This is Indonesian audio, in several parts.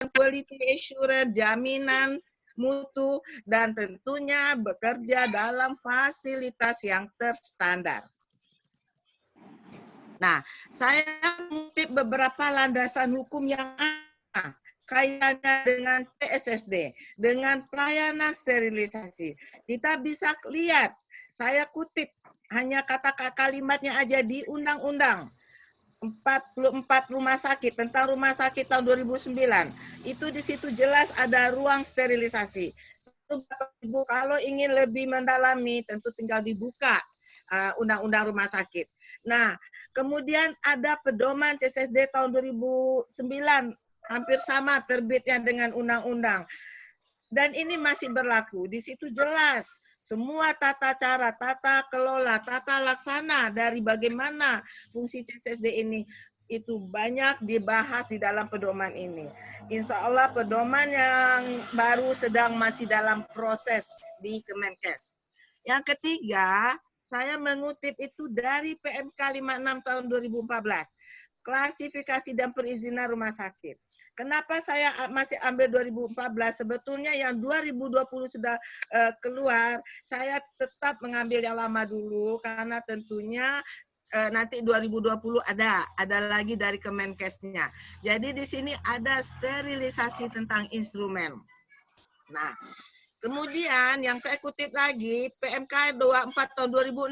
quality assurance, jaminan mutu, dan tentunya bekerja dalam fasilitas yang terstandar. Nah, saya mengutip beberapa landasan hukum yang ada kaitannya dengan PSSD, dengan pelayanan sterilisasi. Kita bisa lihat, saya kutip hanya kalimatnya aja di Undang-Undang 44 rumah sakit tentang rumah sakit tahun 2009. Itu di situ jelas ada ruang sterilisasi. Ibu kalau ingin lebih mendalami tentu tinggal dibuka Undang-Undang rumah sakit. Nah, kemudian ada pedoman CSSD tahun 2009, hampir sama terbitnya dengan undang-undang. Dan ini masih berlaku. Di situ jelas semua tata cara, tata kelola, tata laksana dari bagaimana fungsi CSSD ini itu banyak dibahas di dalam pedoman ini. Insya Allah pedoman yang baru masih dalam proses di Kemenkes. Yang ketiga, saya mengutip itu dari PMK 56 tahun 2014, klasifikasi dan perizinan rumah sakit. Kenapa saya masih ambil 2014? Sebetulnya yang 2020 sudah keluar, saya tetap mengambil yang lama dulu karena tentunya nanti 2020 ada lagi dari Kemenkesnya. Jadi di sini ada sterilisasi tentang instrumen. Nah, kemudian yang saya kutip lagi PMK 24 tahun 2016,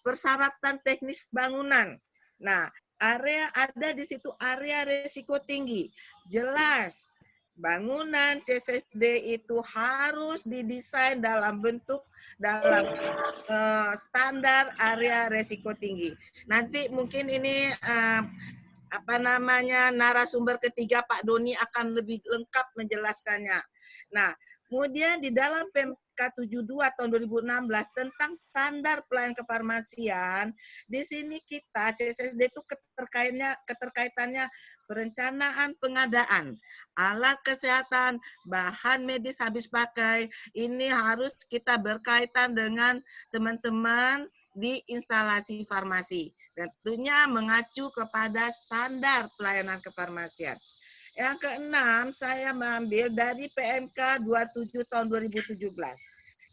persyaratan teknis bangunan. Nah, area ada di situ area risiko tinggi. Jelas bangunan CSSD itu harus didesain dalam bentuk dalam standar area risiko tinggi. Nanti mungkin ini narasumber ketiga Pak Doni akan lebih lengkap menjelaskannya. Nah, kemudian di dalam PMK 72 tahun 2016 tentang standar pelayanan kefarmasian, di sini kita CSSD itu keterkaitannya perencanaan pengadaan alat kesehatan, bahan medis habis pakai, ini harus kita berkaitan dengan teman-teman di instalasi farmasi. Dan tentunya mengacu kepada standar pelayanan kefarmasian. Yang keenam, saya mengambil dari PMK 27 tahun 2017.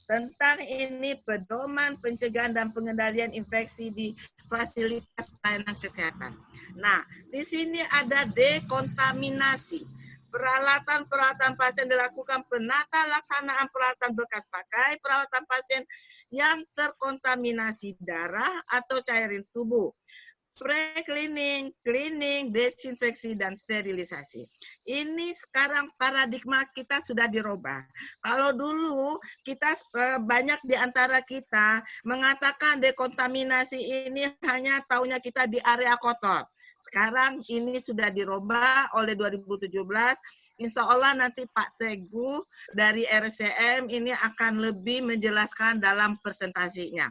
Tentang ini pedoman pencegahan dan pengendalian infeksi di fasilitas pelayanan kesehatan. Nah, di sini ada dekontaminasi. Peralatan-peralatan pasien dilakukan penata laksanaan peralatan bekas pakai, perawatan pasien yang terkontaminasi darah atau cairan tubuh. Pre-cleaning, cleaning, desinfeksi, dan sterilisasi. Ini sekarang paradigma kita sudah dirubah. Kalau dulu kita banyak di antara kita mengatakan dekontaminasi ini hanya taunya kita di area kotor. Sekarang ini sudah dirubah oleh 2017. Insya Allah nanti Pak Teguh dari RCM ini akan lebih menjelaskan dalam presentasinya.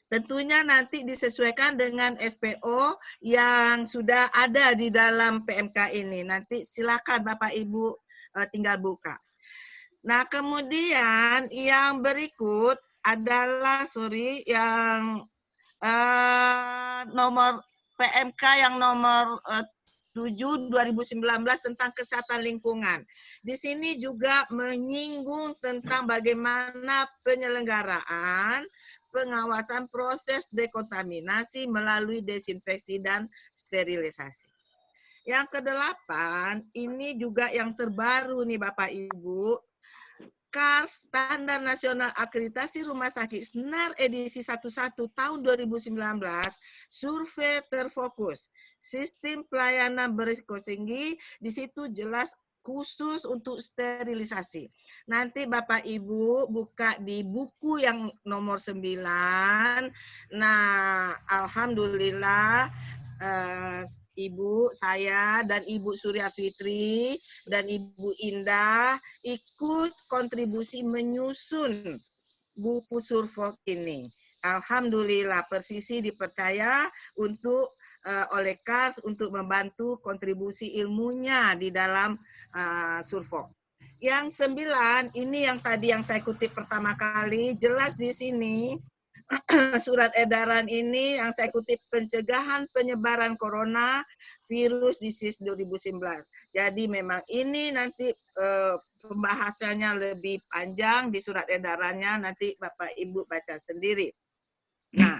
Tentunya nanti disesuaikan dengan SPO yang sudah ada di dalam PMK ini. Nanti silakan Bapak Ibu tinggal buka. Nah, kemudian yang berikut adalah yang nomor PMK yang nomor 7 2019 tentang kesehatan lingkungan. Di sini juga menyinggung tentang bagaimana penyelenggaraan pengawasan proses dekontaminasi melalui desinfeksi dan sterilisasi. Yang kedelapan, ini juga yang terbaru nih Bapak Ibu, KARS Standar Nasional Akreditasi Rumah Sakit SNAR edisi 11 tahun 2019, survei terfokus, sistem pelayanan berisiko tinggi, di situ jelas khusus untuk sterilisasi. Nanti Bapak Ibu buka di buku yang nomor 9. Nah, alhamdulillah Ibu saya dan Ibu Surya Fitri dan Ibu Indah ikut kontribusi menyusun buku survei ini. Alhamdulillah Persisi dipercaya oleh KARS untuk membantu kontribusi ilmunya di dalam survei. Yang 9, ini yang tadi yang saya kutip pertama kali, jelas di sini surat edaran ini yang saya kutip pencegahan penyebaran corona virus disease 2019. Jadi memang ini nanti pembahasannya lebih panjang di surat edarannya, nanti Bapak Ibu baca sendiri. Nah,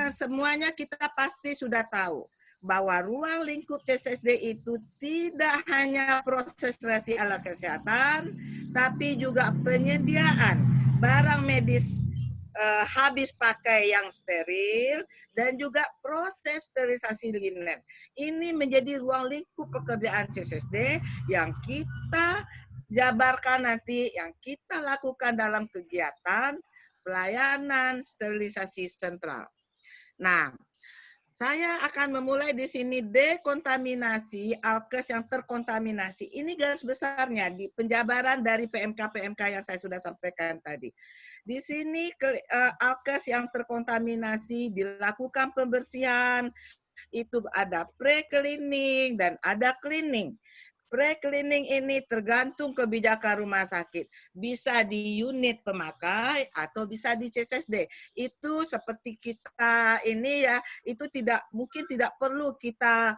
semuanya kita pasti sudah tahu bahwa ruang lingkup CSSD itu tidak hanya proses relasi alat kesehatan, tapi juga penyediaan barang medis habis pakai yang steril, dan juga proses sterilisasi linen. Ini menjadi ruang lingkup pekerjaan CSSD yang kita jabarkan nanti, yang kita lakukan dalam kegiatan pelayanan sterilisasi sentral. Nah, saya akan memulai di sini dekontaminasi alkes yang terkontaminasi. Ini garis besarnya di penjabaran dari PMK-PMK yang saya sudah sampaikan tadi. Di sini alkes yang terkontaminasi dilakukan pembersihan, itu ada pre-cleaning dan ada cleaning. Pre-cleaning ini tergantung kebijakan rumah sakit. Bisa di unit pemakai atau bisa di CSSD. Itu seperti kita ini ya, itu mungkin tidak perlu kita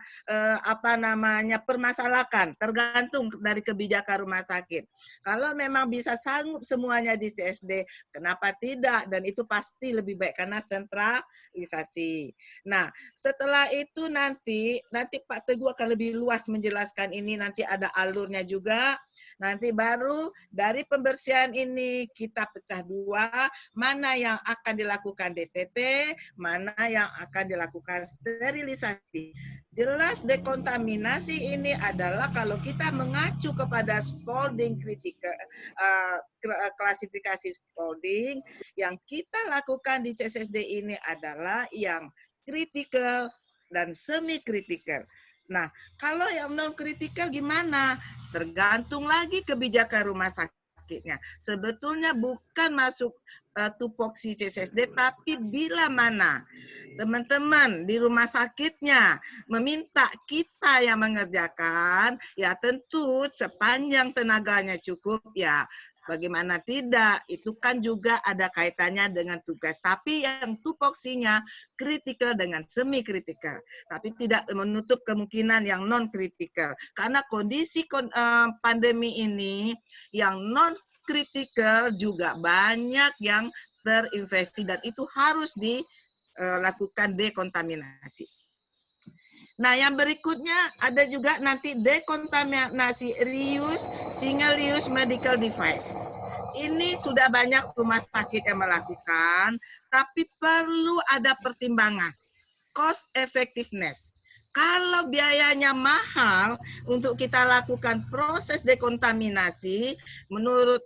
permasalahkan, tergantung dari kebijakan rumah sakit. Kalau memang bisa sanggup semuanya di CSD, kenapa tidak? Dan itu pasti lebih baik karena sentralisasi. Nah, setelah itu nanti Pak Teguh akan lebih luas menjelaskan ini, nanti ada alurnya juga. Nanti baru dari pembersihan ini kita pecah dua, mana yang akan dilakukan DTT, mana yang akan dilakukan sterilisasi. Jelas dekontaminasi ini adalah kalau kita mengacu kepada Spalding klasifikasi Spalding, yang kita lakukan di CSSD ini adalah yang kritikal dan semi-kritikal. Nah, kalau yang non-kritikal gimana? Tergantung lagi kebijakan rumah sakitnya. Sebetulnya bukan masuk tupoksi CSSD, tapi bila mana teman-teman di rumah sakitnya meminta kita yang mengerjakan, ya tentu sepanjang tenaganya cukup, ya bagaimana tidak, itu kan juga ada kaitannya dengan tugas. Tapi yang tupoksinya kritikal dengan semi-kritikal. Tapi tidak menutup kemungkinan yang non-kritikal. Karena kondisi pandemi ini, yang non-kritikal juga banyak yang terinfeksi. Dan itu harus dilakukan dekontaminasi. Nah, yang berikutnya ada juga nanti dekontaminasi reuse single use medical device. Ini sudah banyak rumah sakit yang melakukan, tapi perlu ada pertimbangan cost effectiveness. Kalau biayanya mahal untuk kita lakukan proses dekontaminasi, menurut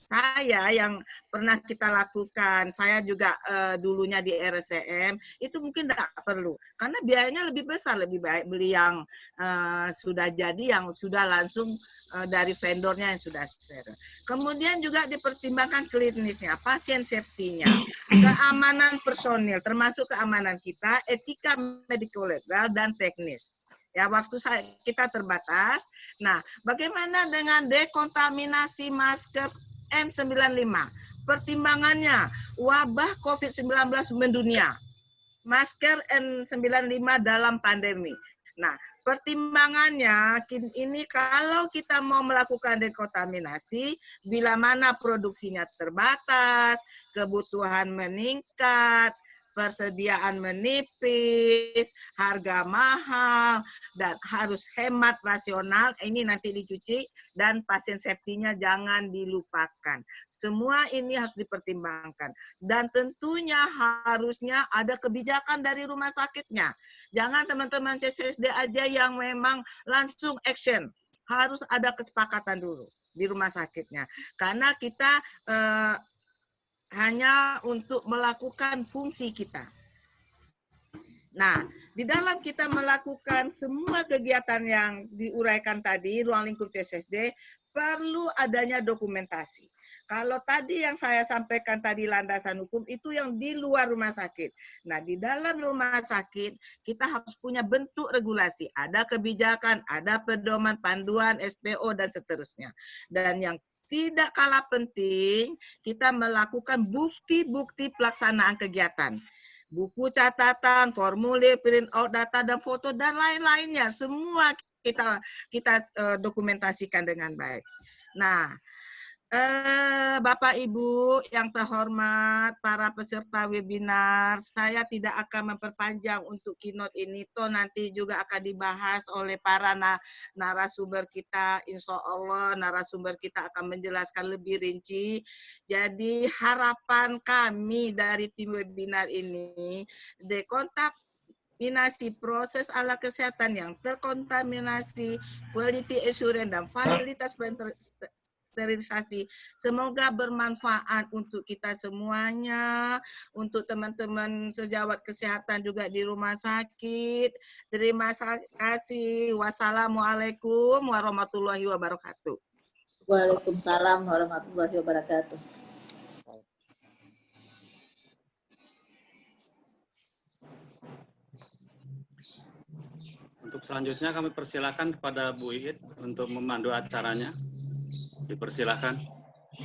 saya yang pernah kita lakukan, saya juga dulunya di RSCM, itu mungkin tidak perlu. Karena biayanya lebih besar, lebih baik beli yang sudah jadi, yang sudah langsung dari vendornya yang sudah steril. Kemudian juga dipertimbangkan klinisnya, pasien safety-nya, keamanan personil, termasuk keamanan kita, etika medical legal, dan teknis. Ya, waktu kita terbatas. Nah, bagaimana dengan dekontaminasi masker N95? Pertimbangannya, wabah COVID-19 mendunia. Masker N95 dalam pandemi. Nah, pertimbangannya ini kalau kita mau melakukan dekontaminasi, bila mana produksinya terbatas, kebutuhan meningkat, persediaan menipis, harga mahal, dan harus hemat rasional, ini nanti dicuci, dan pasien safety-nya jangan dilupakan. Semua ini harus dipertimbangkan. Dan tentunya harusnya ada kebijakan dari rumah sakitnya. Jangan teman-teman CSSD aja yang memang langsung action. Harus ada kesepakatan dulu di rumah sakitnya. Karena kita hanya untuk melakukan fungsi kita. Nah, di dalam kita melakukan semua kegiatan yang diuraikan tadi, ruang lingkup CSSD, perlu adanya dokumentasi. Kalau tadi yang saya sampaikan tadi landasan hukum, itu yang di luar rumah sakit. Nah, di dalam rumah sakit, kita harus punya bentuk regulasi. Ada kebijakan, ada pedoman, panduan, SPO, dan seterusnya. Dan yang tidak kalah penting, kita melakukan bukti-bukti pelaksanaan kegiatan. Buku catatan, formulir, print out data, dan foto, dan lain-lainnya. Semua kita dokumentasikan dengan baik. Nah, Bapak Ibu yang terhormat, para peserta webinar, saya tidak akan memperpanjang untuk keynote ini, toh nanti juga akan dibahas oleh para narasumber kita. Insya Allah narasumber kita akan menjelaskan lebih rinci. Jadi harapan kami dari tim webinar ini, dekontaminasi proses alat kesehatan yang terkontaminasi, quality assurance dan fasilitas sterilisasi. Semoga bermanfaat untuk kita semuanya, untuk teman-teman sejawat kesehatan juga di rumah sakit. Terima kasih. Wassalamualaikum warahmatullahi wabarakatuh. Waalaikumsalam warahmatullahi wabarakatuh. Untuk selanjutnya kami persilakan kepada Bu Iit untuk memandu acaranya. Dipersilakan.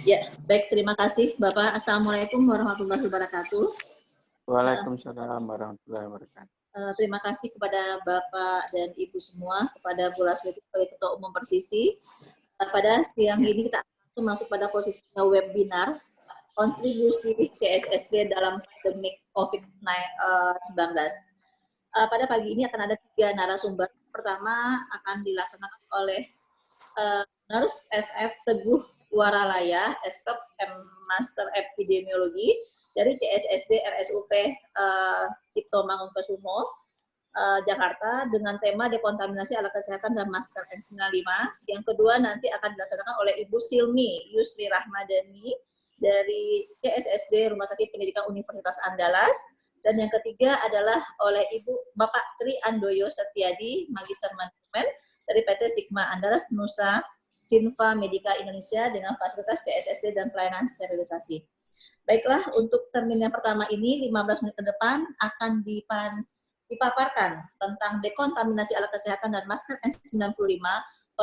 Ya, baik, terima kasih Bapak. Assalamualaikum warahmatullahi wabarakatuh. Waalaikumsalam warahmatullahi wabarakatuh. Terima kasih kepada Bapak dan Ibu semua, kepada Bu Lasweti sebagai Ketua Umum Persisi. Pada siang ini kita akan masuk pada posisinya webinar kontribusi CSSD dalam pandemi COVID-19. Pada pagi ini akan ada 3 narasumber. Pertama akan dilaksanakan oleh Nurse SF Teguh Waralaya, SKEP Master Epidemiologi dari CSSD RSUP Cipto Mangunkusumo, Jakarta, dengan tema dekontaminasi alat kesehatan dan masker N95. Yang kedua nanti akan dilaksanakan oleh Ibu Silmi Yusri Rahmadani dari CSSD Rumah Sakit Pendidikan Universitas Andalas. Dan yang ketiga adalah oleh Bapak Tri Andoyo Setiadi, Magister Manajemen dari PT Sigma Andalas Nusa Sinfa Medica Indonesia dengan fasilitas CSSD dan pelayanan sterilisasi. Baiklah, untuk termin yang pertama ini 15 menit ke depan akan dipaparkan tentang dekontaminasi alat kesehatan dan masker N95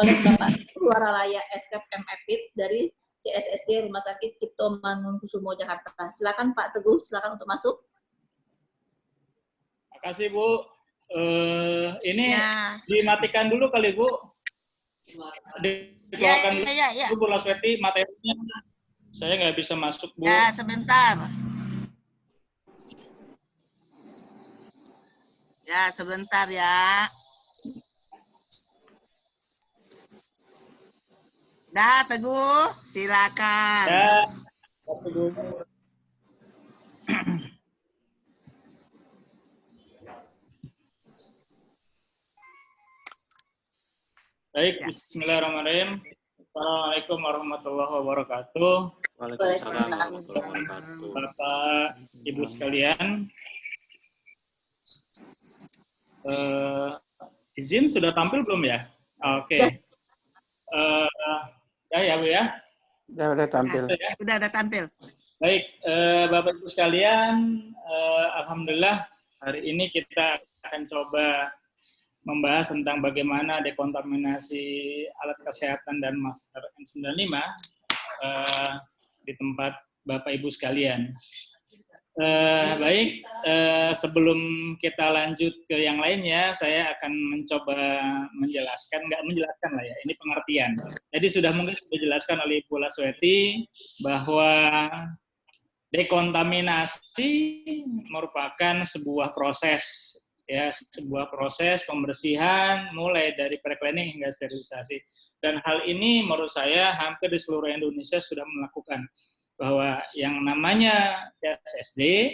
oleh Bapak Waralaya SKEP MEPID dari CSSD Rumah Sakit Cipto Mangunkusumo Jakarta. Silakan Pak Teguh, silakan untuk masuk. Terima kasih Bu. Ini dimatikan dulu kali Bu. Dikeluarkan dulu Bu Lasweti materinya. Saya nggak bisa masuk Bu. Ya, sebentar. Ya, sebentar ya. Dah, Teguh, silakan. Ya, Teguh. Baik, bismillahirrahmanirrahim. Assalamualaikum warahmatullahi wabarakatuh. Waalaikumsalam warahmatullahi wabarakatuh. Bapak, Ibu sekalian, izin sudah tampil belum ya? Oke. Ya Bu ya? Udah tampil. Udah ada tampil. Baik, Bapak Ibu sekalian, alhamdulillah hari ini kita akan coba membahas tentang bagaimana dekontaminasi alat kesehatan dan masker N95 di tempat Bapak Ibu sekalian. Baik, sebelum kita lanjut ke yang lainnya, saya akan mencoba menjelaskan, nggak menjelaskan lah ya, ini pengertian. Jadi mungkin sudah dijelaskan oleh Ibu Lasweti bahwa dekontaminasi merupakan sebuah proses, ya, sebuah proses pembersihan mulai dari pre-cleaning hingga sterilisasi. Dan hal ini menurut saya hampir di seluruh Indonesia sudah melakukan, bahwa yang namanya CSSD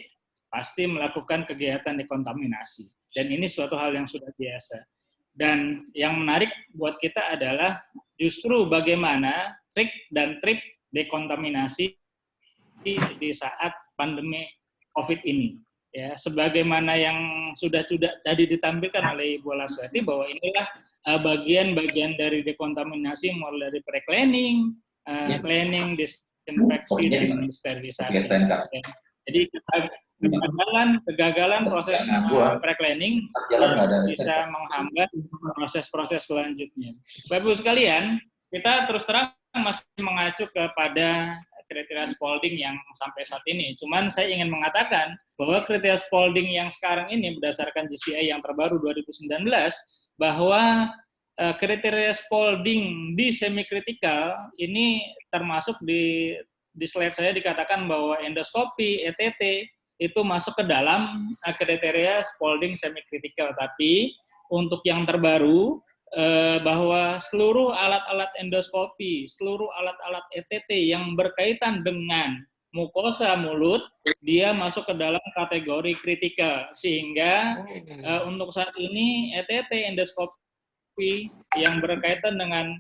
pasti melakukan kegiatan dekontaminasi. Dan ini suatu hal yang sudah biasa. Dan yang menarik buat kita adalah justru bagaimana trik dan trip dekontaminasi di saat pandemi COVID ini. Ya, sebagaimana yang sudah tadi ditampilkan oleh Ibu Lasweti, bahwa inilah bagian-bagian dari dekontaminasi mulai dari pre-cleaning, cleaning, disinfeksi, dan sterilisasi. Ya. Jadi kegagalan proses pre-cleaning bisa menghambat proses-proses selanjutnya. Bapak Ibu sekalian, kita terus terang masih mengacu kepada kriteria Spalding yang sampai saat ini. Cuman saya ingin mengatakan bahwa kriteria Spalding yang sekarang ini berdasarkan JCI yang terbaru 2019, bahwa kriteria Spalding di semi-kritikal ini termasuk di slide saya dikatakan bahwa endoskopi, ETT itu masuk ke dalam kriteria Spalding semi-kritikal. Tapi untuk yang terbaru bahwa seluruh alat-alat endoskopi, seluruh alat-alat ETT yang berkaitan dengan mukosa mulut, dia masuk ke dalam kategori kritikal. Sehingga untuk saat ini ETT endoskopi yang berkaitan dengan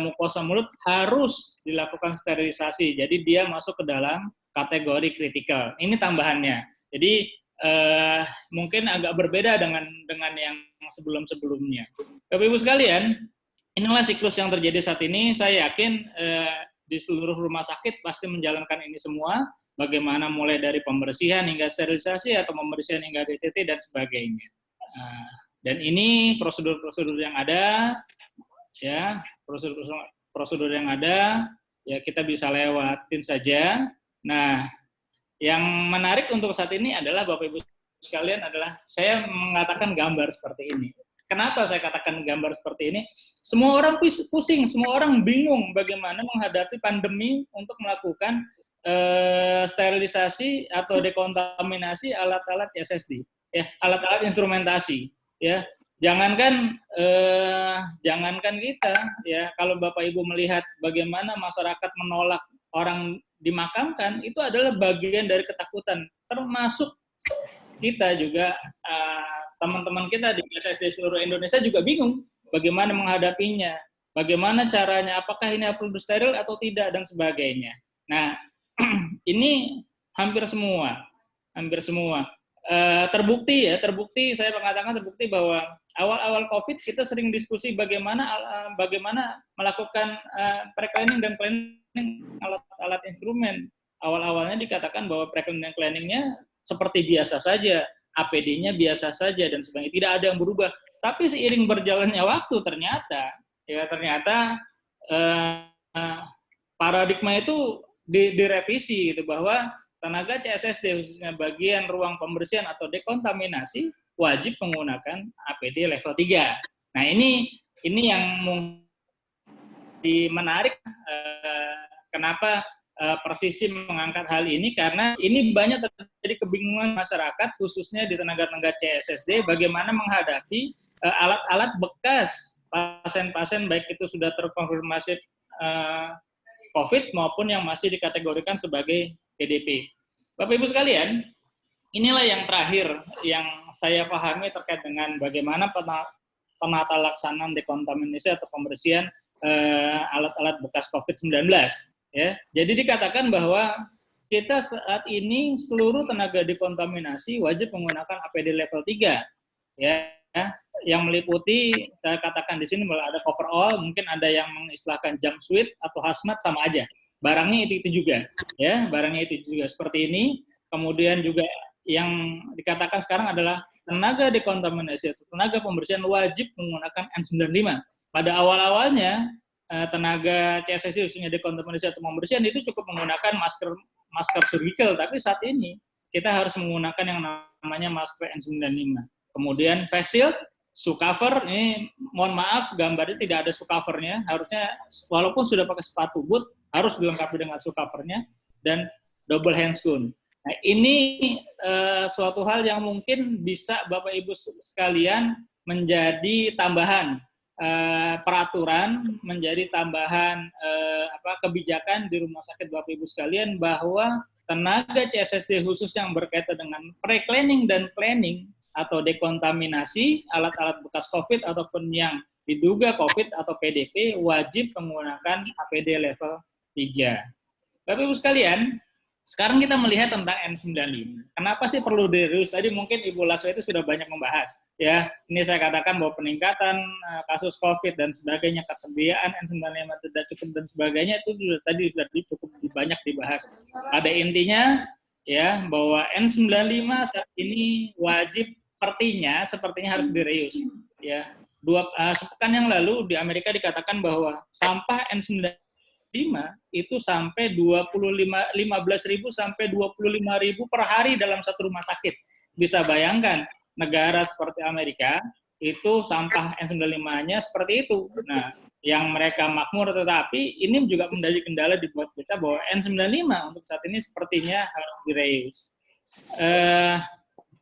mukosa mulut harus dilakukan sterilisasi. Jadi dia masuk ke dalam kategori kritikal. Ini tambahannya. Jadi mungkin agak berbeda dengan yang sebelum-sebelumnya. Bapak Ibu sekalian, inilah siklus yang terjadi saat ini. Saya yakin di seluruh rumah sakit pasti menjalankan ini semua. Bagaimana mulai dari pembersihan hingga sterilisasi atau pembersihan hingga DTT dan sebagainya. Dan ini prosedur-prosedur yang ada, ya prosedur yang ada, ya kita bisa lewatin saja. Nah, yang menarik untuk saat ini adalah Bapak Ibu sekalian adalah saya mengatakan gambar seperti ini. Kenapa saya katakan gambar seperti ini? Semua orang pusing, semua orang bingung bagaimana menghadapi pandemi untuk melakukan sterilisasi atau dekontaminasi alat-alat CSSD, ya, alat-alat instrumentasi, ya. Jangankan kita, ya, kalau Bapak Ibu melihat bagaimana masyarakat menolak orang dimakamkan, itu adalah bagian dari ketakutan, termasuk kita juga, teman-teman kita di CSSD seluruh Indonesia juga bingung bagaimana menghadapinya, bagaimana caranya, apakah ini perlu steril atau tidak, dan sebagainya. Nah, ini hampir semua. Terbukti, saya mengatakan terbukti bahwa awal-awal COVID kita sering diskusi bagaimana melakukan pre-cleaning dan cleaning alat-alat instrumen. Awal-awalnya dikatakan bahwa pre-cleaning dan cleaningnya seperti biasa saja, APD-nya biasa saja dan sebagainya, tidak ada yang berubah. Tapi seiring berjalannya waktu ternyata paradigma itu direvisi gitu, bahwa tenaga CSSD khususnya bagian ruang pembersihan atau dekontaminasi wajib menggunakan APD level 3. Nah, ini yang menarik kenapa Persisi mengangkat hal ini, karena ini banyak terjadi kebingungan masyarakat khususnya di tenaga-tenaga CSSD bagaimana menghadapi alat-alat bekas pasien-pasien baik itu sudah terkonfirmasi COVID maupun yang masih dikategorikan sebagai PDP. Bapak Ibu sekalian, inilah yang terakhir yang saya pahami terkait dengan bagaimana penata laksanaan dekontaminasi atau pembersihan alat-alat bekas COVID-19. Ya, jadi dikatakan bahwa kita saat ini seluruh tenaga dekontaminasi wajib menggunakan APD level 3. Ya, yang meliputi, saya katakan di sini bahwa ada coverall, mungkin ada yang mengistilahkan jumpsuit atau hazmat, sama aja. Barangnya itu juga, ya, barangnya itu juga seperti ini. Kemudian juga yang dikatakan sekarang adalah tenaga dekontaminasi atau tenaga pembersihan wajib menggunakan N95. Pada awal-awalnya tenaga CSSD khususnya dekontaminasi atau pembersihan itu cukup menggunakan masker surgical, tapi saat ini kita harus menggunakan yang namanya masker N95. Kemudian face shield, shoe cover, ini mohon maaf gambarnya tidak ada shoe covernya, harusnya walaupun sudah pakai sepatu boot harus dilengkapi dengan shoe covernya, dan double handscoon. Nah, ini suatu hal yang mungkin bisa Bapak Ibu sekalian menjadi tambahan peraturan, menjadi tambahan kebijakan di rumah sakit Bapak Ibu sekalian, bahwa tenaga CSSD khusus yang berkaitan dengan pre-cleaning dan cleaning atau dekontaminasi alat-alat bekas COVID ataupun yang diduga COVID atau PDP wajib menggunakan APD level 3. Bapak Ibu sekalian, sekarang kita melihat tentang N95. Kenapa sih perlu dirilis? Tadi mungkin Ibu Laswa itu sudah banyak membahas. Ya, ini saya katakan bahwa peningkatan kasus COVID dan sebagainya, kesediaan N95 tidak cukup dan sebagainya, itu tadi sudah cukup banyak dibahas. Pada intinya, ya, bahwa N95 saat ini wajib sepertinya harus direuse. Ya, sepekan yang lalu di Amerika dikatakan bahwa sampah N95 itu sampai 15.000 sampai 25.000 per hari dalam satu rumah sakit. Bisa bayangkan negara seperti Amerika itu sampah N95-nya seperti itu. Nah, yang mereka makmur, tetapi ini juga menjadi kendala dibuat kita bahwa N95 untuk saat ini sepertinya harus direuse.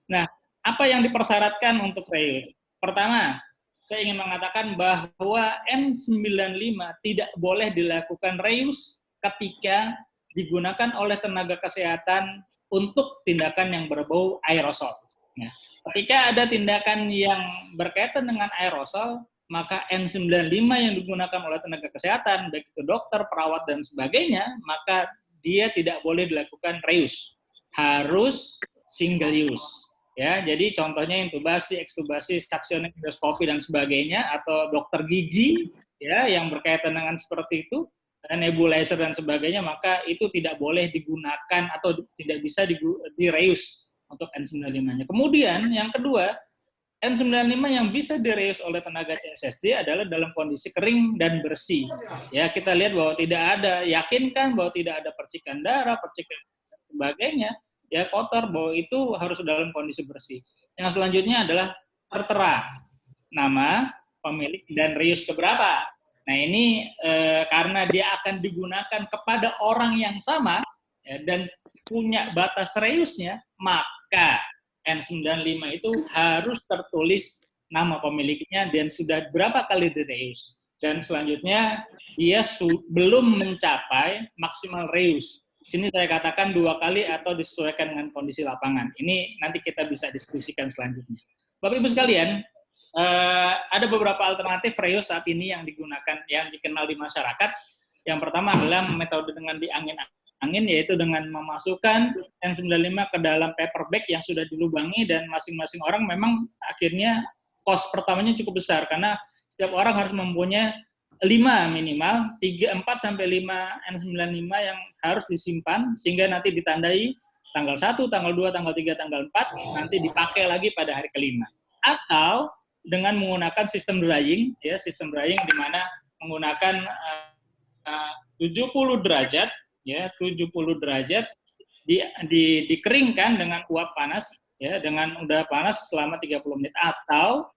Nah, apa yang dipersyaratkan untuk reuse? Pertama, saya ingin mengatakan bahwa N95 tidak boleh dilakukan reuse ketika digunakan oleh tenaga kesehatan untuk tindakan yang berbau aerosol. Nah, ketika ada tindakan yang berkaitan dengan aerosol, maka N95 yang digunakan oleh tenaga kesehatan, baik itu dokter, perawat, dan sebagainya, maka dia tidak boleh dilakukan reuse. Harus single use. Ya, jadi contohnya intubasi, ekstubasi, suctioning, endoskopi, dan sebagainya, atau dokter gigi, ya, yang berkaitan dengan seperti itu, nebulizer dan sebagainya, maka itu tidak boleh digunakan atau tidak bisa di-reuse untuk N95-nya. Kemudian, yang kedua, N95 yang bisa direuse oleh tenaga CSSD adalah dalam kondisi kering dan bersih. Ya, kita lihat bahwa tidak ada, yakinkan bahwa tidak ada percikan darah, percikan dan sebagainya, ya kotor, bahwa itu harus dalam kondisi bersih. Yang selanjutnya adalah tertera nama, pemilik, dan reuse keberapa. Nah, ini karena dia akan digunakan kepada orang yang sama, ya, dan punya batas reuse-nya, maka N95 itu harus tertulis nama pemiliknya dan sudah berapa kali direuse. Dan selanjutnya, dia belum mencapai maksimal reuse. Di sini saya katakan 2 kali atau disesuaikan dengan kondisi lapangan. Ini nanti kita bisa diskusikan selanjutnya. Bapak Ibu sekalian, ada beberapa alternatif reuse saat ini yang digunakan, yang dikenal di masyarakat. Yang pertama adalah metode dengan diangin, yaitu dengan memasukkan N95 ke dalam paper bag yang sudah dilubangi, dan masing-masing orang memang akhirnya cost pertamanya cukup besar karena setiap orang harus mempunyai 5 minimal, 4-5 N95 yang harus disimpan sehingga nanti ditandai tanggal 1, tanggal 2, tanggal 3, tanggal 4, nanti dipakai lagi pada hari kelima. Atau dengan menggunakan sistem drying, ya, sistem drying di mana menggunakan 70 derajat, ya, 70 derajat dikeringkan dengan uap panas, ya, dengan udara panas selama 30 menit, atau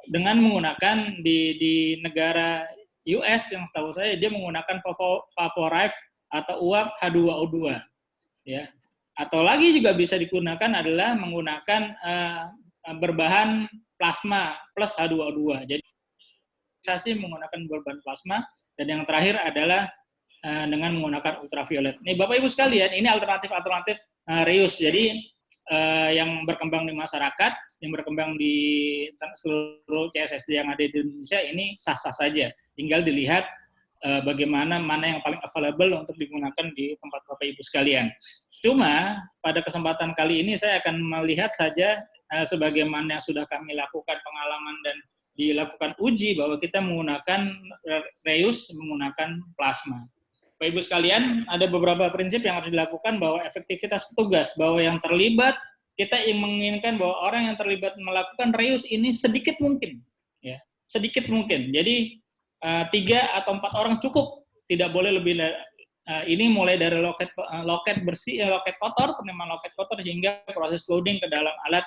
dengan menggunakan di negara US yang setahu saya dia menggunakan vaporize atau uap H2O2, ya. Atau lagi juga bisa digunakan adalah menggunakan berbahan plasma plus H2O2. Jadi menggunakan berbahan plasma, dan yang terakhir adalah dengan menggunakan ultraviolet. Nih Bapak Ibu sekalian, ini alternatif-alternatif reuse. Jadi yang berkembang di masyarakat, yang berkembang di seluruh CSSD yang ada di Indonesia ini sah-sah saja. Tinggal dilihat bagaimana mana yang paling available untuk digunakan di tempat Bapak Ibu sekalian. Cuma pada kesempatan kali ini saya akan melihat saja sebagaimana yang sudah kami lakukan pengalaman dan dilakukan uji bahwa kita menggunakan reuse menggunakan plasma. Bapak Ibu sekalian, ada beberapa prinsip yang harus dilakukan bahwa efektivitas petugas, bahwa yang terlibat, kita menginginkan bahwa orang yang terlibat melakukan reuse ini sedikit mungkin, ya, sedikit mungkin. Jadi 3 atau 4 orang cukup, tidak boleh lebih. Ini mulai dari loket bersih, loket kotor, penerimaan loket kotor hingga proses loading ke dalam alat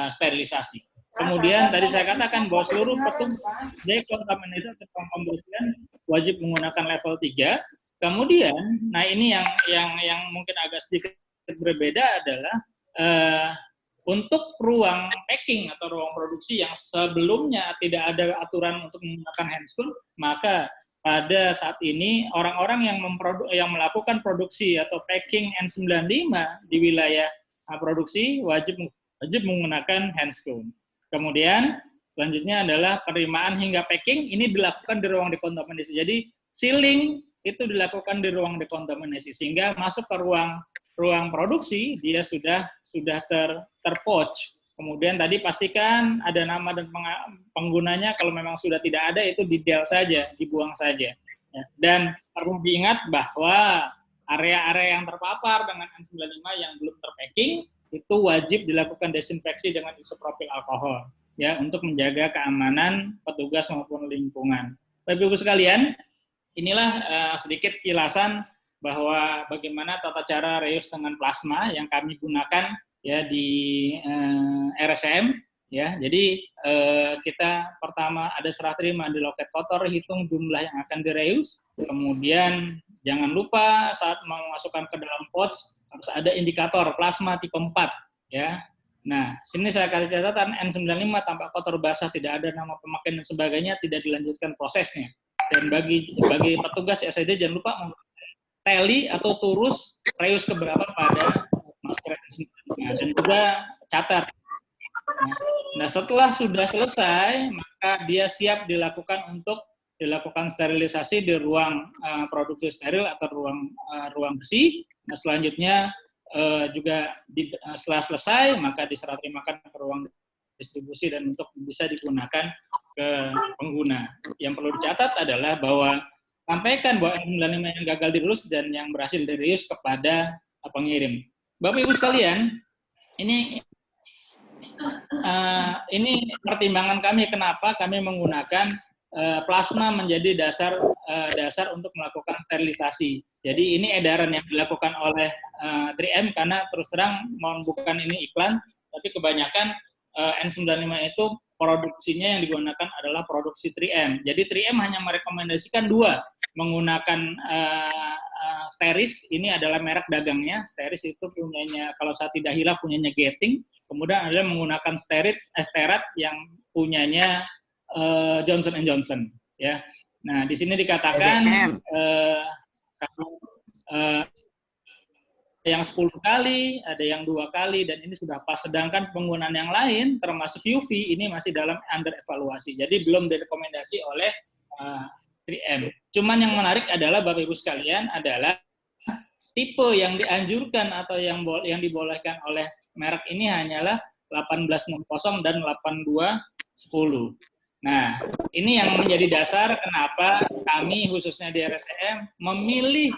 sterilisasi. Kemudian tadi saya katakan bahwa seluruh petugas dekontaminasi atau pembersihan wajib menggunakan level 3. Kemudian, nah ini yang mungkin agak sedikit berbeda adalah untuk ruang packing atau ruang produksi yang sebelumnya tidak ada aturan untuk menggunakan handscoon, maka pada saat ini orang-orang yang melakukan produksi atau packing N95 di wilayah produksi wajib menggunakan handscoon. Kemudian selanjutnya adalah penerimaan hingga packing ini dilakukan di ruang dekontaminasi. Jadi sealing itu dilakukan di ruang dekontaminasi sehingga masuk ke ruang produksi dia sudah terpouch. Kemudian tadi pastikan ada nama dan penggunanya, kalau memang sudah tidak ada itu di-del saja, dibuang saja. Ya. Dan perlu diingat bahwa area-area yang terpapar dengan N95 yang belum terpacking itu wajib dilakukan desinfeksi dengan isopropil alkohol, ya, untuk menjaga keamanan petugas maupun lingkungan. Bapak Ibu sekalian, inilah sedikit kilasan bahwa bagaimana tata cara reuse dengan plasma yang kami gunakan, ya, di RSCM, Ya, jadi kita pertama ada serah terima di loket kotor, hitung jumlah yang akan direuse. Kemudian jangan lupa saat memasukkan ke dalam pouch harus ada indikator plasma tipe 4, ya. Nah, sini saya kasih catatan N95 tampak kotor basah, tidak ada nama pemakaian dan sebagainya, tidak dilanjutkan prosesnya. Dan bagi petugas CSD jangan lupa tally atau turus reuse keberapa pada masker N95 dan juga catat. Nah, setelah sudah selesai, maka dia siap dilakukan sterilisasi di ruang produksi steril atau ruang bersih. Nah, selanjutnya juga setelah selesai, maka diserah terimakan ke ruang distribusi dan untuk bisa digunakan ke pengguna. Yang perlu dicatat adalah bahwa sampaikan bahwa N95 yang gagal direuse dan yang berhasil direuse kepada pengirim. Bapak Ibu sekalian, ini pertimbangan kami kenapa kami menggunakan plasma menjadi dasar untuk melakukan sterilisasi. Jadi ini edaran yang dilakukan oleh 3M karena terus terang bukan ini iklan, tapi kebanyakan N95 itu produksinya yang digunakan adalah produksi 3M. Jadi 3M hanya merekomendasikan 2, menggunakan Steris, ini adalah merek dagangnya. Steris itu punyanya, kalau saya tidak hilaf, punyanya Geting. Kemudian ada menggunakan Esterat yang punyanya Johnson & Johnson. Ya. Nah, di sini dikatakan yang 10 kali, ada yang 2 kali, dan ini sudah pas. Sedangkan penggunaan yang lain, termasuk UV, ini masih dalam under evaluasi. Jadi belum direkomendasi oleh 3M. Cuman yang menarik adalah Bapak Ibu sekalian adalah tipe yang dianjurkan atau yang dibolehkan oleh merek ini hanyalah 1860 dan 8210. Nah, ini yang menjadi dasar kenapa kami khususnya di RSCM memilih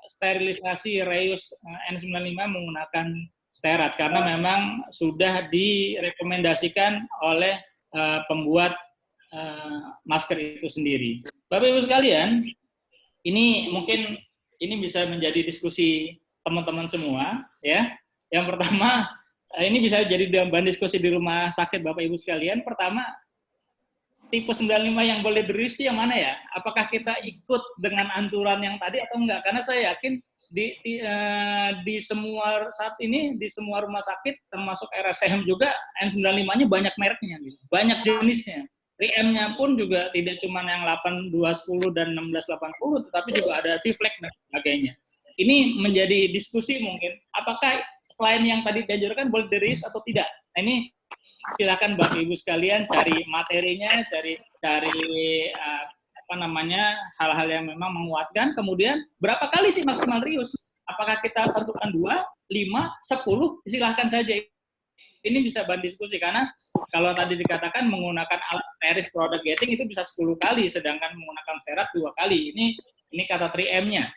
sterilisasi reuse N95 menggunakan sterat karena memang sudah direkomendasikan oleh pembuat masker itu sendiri. Bapak Ibu sekalian, ini mungkin ini bisa menjadi diskusi teman-teman semua, ya. Yang pertama, ini bisa jadi bahan diskusi di rumah sakit Bapak Ibu sekalian. Pertama, tipe 95 yang boleh direuse yang mana ya? Apakah kita ikut dengan aturan yang tadi atau enggak? Karena saya yakin di semua saat ini di semua rumah sakit termasuk RSCM juga N95-nya banyak mereknya, gitu. Banyak jenisnya. 3M-nya pun juga tidak cuma yang 8210 dan 1680, tetapi juga ada V-Flex dan sebagainya. Ini menjadi diskusi mungkin, apakah selain yang tadi dianjurkan boleh direuse atau tidak? Nah, ini silakan Bapak Ibu sekalian cari materinya, cari hal-hal yang memang menguatkan. Kemudian berapa kali sih maksimal reuse? Apakah kita tentukan 2, 5, 10? Silahkan saja. Ini bisa bahan diskusi karena kalau tadi dikatakan menggunakan alat Steris product Geting itu bisa 10 kali, sedangkan menggunakan sterat 2 kali. Ini kata 3M-nya.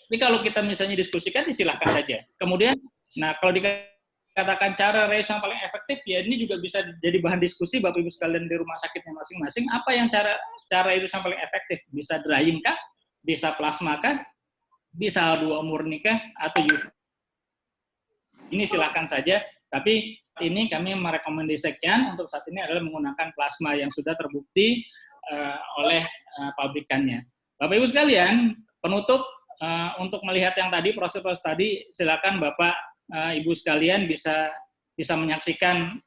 Tapi kalau kita misalnya diskusikan, silahkan saja. Kemudian, nah kalau dikatakan cara reuse yang paling efektif, ya ini juga bisa jadi bahan diskusi Bapak Ibu sekalian di rumah sakitnya masing-masing. Apa yang cara reuse yang paling efektif? Bisa drying kah? Bisa plasma kah? Bisa 2 murni kah? Atau UV? Ini silahkan saja. Tapi ini kami merekomendasikan untuk saat ini adalah menggunakan plasma yang sudah terbukti oleh pabrikannya. Bapak Ibu sekalian, penutup untuk melihat yang tadi, proses-proses tadi, silakan Bapak Ibu sekalian bisa menyaksikan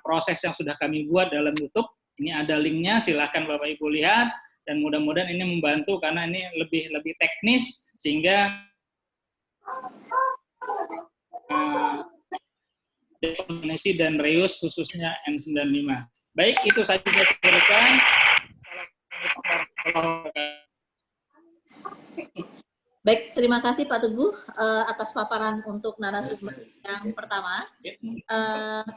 proses yang sudah kami buat dalam YouTube. Ini ada linknya, silakan Bapak Ibu lihat, dan mudah-mudahan ini membantu karena ini lebih teknis sehingga dekontaminasi dan reuse khususnya N95. Baik, itu saja saya sampaikan. Baik, terima kasih Pak Teguh atas paparan untuk narasi yang pertama.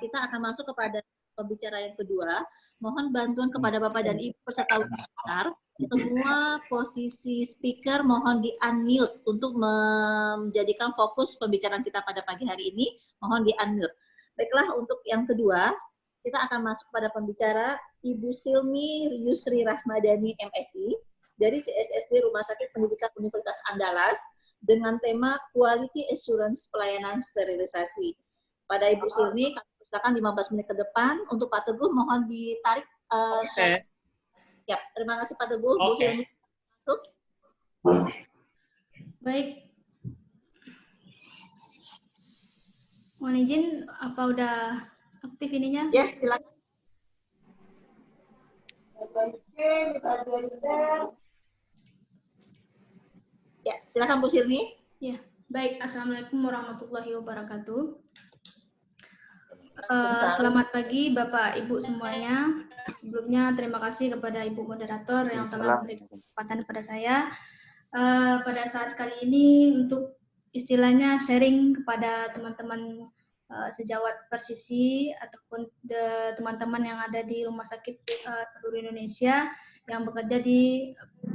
Kita akan masuk kepada pembicara yang kedua. Mohon bantuan kepada Bapak dan Ibu peserta webinar. Semua posisi speaker mohon di-unmute untuk menjadikan fokus pembicaraan kita pada pagi hari ini. Mohon di-unmute. Baiklah, untuk yang kedua, kita akan masuk pada pembicara Ibu Silmi Yusri Rahmadani, MSI, dari CSSD Rumah Sakit Pendidikan Universitas Andalas, dengan tema Quality Assurance Pelayanan Sterilisasi. Pada Ibu Silmi, kami silakan 15 menit ke depan. Untuk Pak Teguh mohon ditarik. Oke. Ya, terima kasih Pak Teguh. Bu Oke. Sirmi masuk. Baik. Mohon izin, apa udah aktif ininya? Ya, silakan. Ya, silakan Bu Sirmi. Ya, baik. Assalamualaikum warahmatullahi wabarakatuh. Selamat pagi Bapak Ibu semuanya. Sebelumnya terima kasih kepada Ibu Moderator yang telah memberi kesempatan kepada saya pada saat kali ini untuk istilahnya sharing kepada teman-teman sejawat Persisi ataupun teman-teman yang ada di rumah sakit seluruh Indonesia yang bekerja di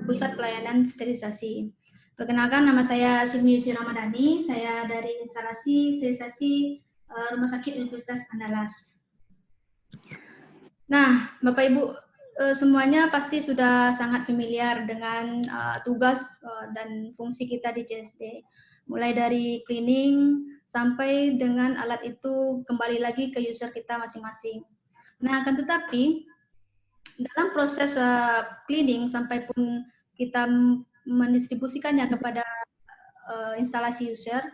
pusat pelayanan sterilisasi. Perkenalkan, nama saya Simi Yusi Ramadhani, saya dari instalasi sterilisasi Rumah Sakit Universitas Andalas. Nah, Bapak Ibu semuanya pasti sudah sangat familiar dengan tugas dan fungsi kita di CSD. Mulai dari cleaning sampai dengan alat itu kembali lagi ke user kita masing-masing. Nah, akan tetapi dalam proses cleaning sampai pun kita mendistribusikannya kepada instalasi user,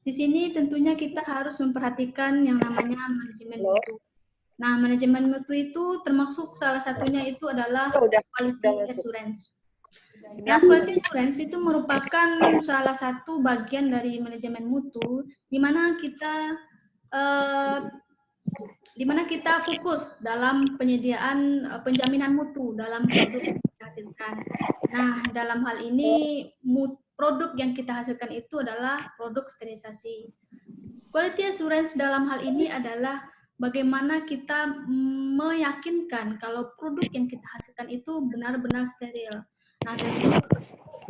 di sini tentunya kita harus memperhatikan yang namanya manajemen mutu. Nah, manajemen mutu itu termasuk salah satunya itu adalah quality assurance. Nah, quality assurance itu merupakan salah satu bagian dari manajemen mutu di mana kita fokus dalam penyediaan penjaminan mutu dalam produk yang kita hasilkan. Nah, dalam hal ini produk yang kita hasilkan itu adalah produk sterilisasi. Quality assurance dalam hal ini adalah bagaimana kita meyakinkan kalau produk yang kita hasilkan itu benar-benar steril. Nah,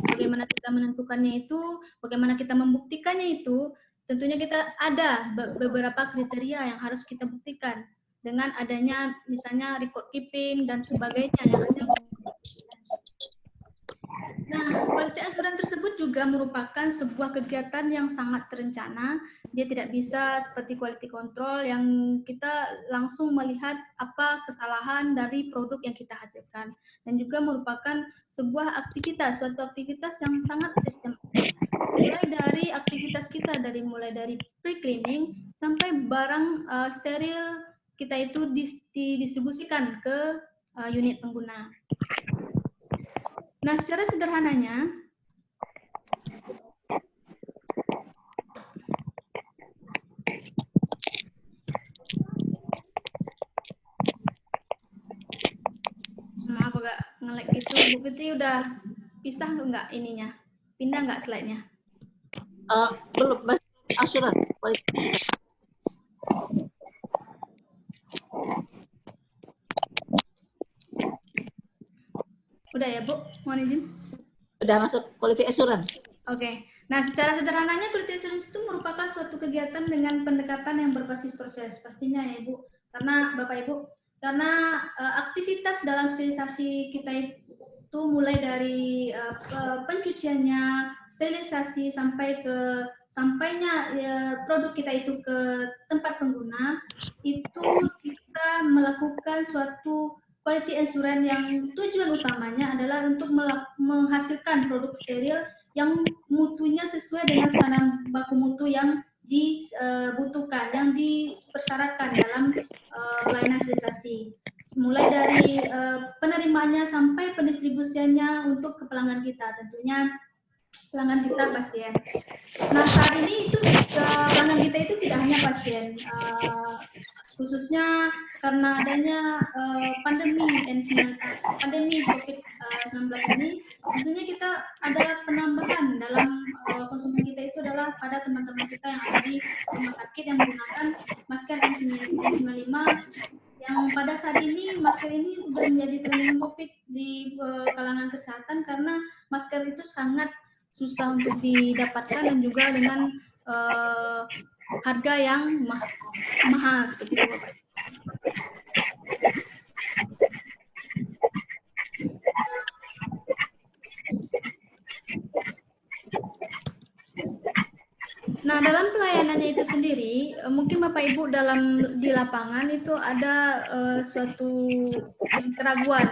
bagaimana kita menentukannya itu, bagaimana kita membuktikannya itu, tentunya kita ada beberapa kriteria yang harus kita buktikan dengan adanya misalnya record keeping dan sebagainya yang ada. Nah, quality assurance tersebut juga merupakan sebuah kegiatan yang sangat terencana. Dia tidak bisa seperti quality control yang kita langsung melihat apa kesalahan dari produk yang kita hasilkan. Dan juga merupakan sebuah aktivitas, suatu aktivitas yang sangat sistematis. Mulai dari aktivitas kita, mulai dari pre-cleaning sampai barang steril kita itu didistribusikan ke unit pengguna. Nah, secara sederhananya, maaf agak nge-lag itu. Bu Fitri udah pisah nggak ininya? Pindah nggak slide-nya? Belum, masih assurance. Udah ya, Bu? Mohon izin. Udah masuk quality assurance. Oke. Nah, secara sederhananya quality assurance itu merupakan suatu kegiatan dengan pendekatan yang berbasis proses. Pastinya ya, Bu. Karena Bapak Ibu, karena aktivitas dalam sterilisasi kita itu mulai dari pencuciannya, sterilisasi sampainya produk kita itu ke tempat pengguna, itu kita melakukan suatu quality assurance yang tujuan utamanya adalah untuk menghasilkan produk steril yang mutunya sesuai dengan standar baku mutu yang dibutuhkan, yang dipersyaratkan dalam pelayanan sterilisasi. Mulai dari penerimaannya sampai pendistribusiannya untuk ke pelanggan kita, tentunya pelanggan kita pasien. Nah, saat ini itu pelanggan kita itu tidak hanya pasien, khususnya karena adanya pandemi COVID-19 ini, tentunya kita ada penambahan dalam konsumen kita itu adalah pada teman-teman kita yang ada di rumah sakit yang menggunakan masker N95 yang pada saat ini masker ini sudah menjadi trending topik di kalangan kesehatan karena masker itu sangat susah untuk didapatkan dan juga dengan harga yang mahal seperti itu, Bapak. Nah, dalam pelayanannya itu sendiri, mungkin Bapak Ibu di lapangan itu ada suatu keraguan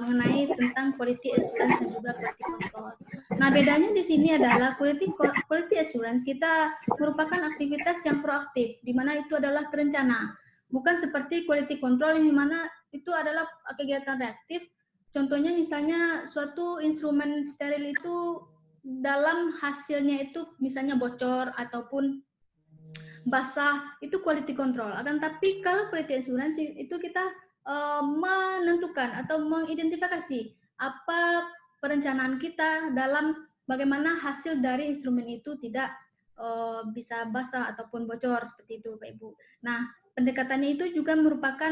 mengenai tentang quality assurance dan juga quality control. Nah, bedanya di sini adalah quality assurance kita merupakan aktivitas yang proaktif, di mana itu adalah terencana. Bukan seperti quality control yang mana itu adalah kegiatan reaktif. Contohnya misalnya suatu instrumen steril itu dalam hasilnya itu misalnya bocor ataupun basah, itu quality control. Akan tapi kalau quality assurance itu kita menentukan atau mengidentifikasi apa perencanaan kita dalam bagaimana hasil dari instrumen itu tidak bisa basah ataupun bocor seperti itu, Pak Ibu. Nah, pendekatannya itu juga merupakan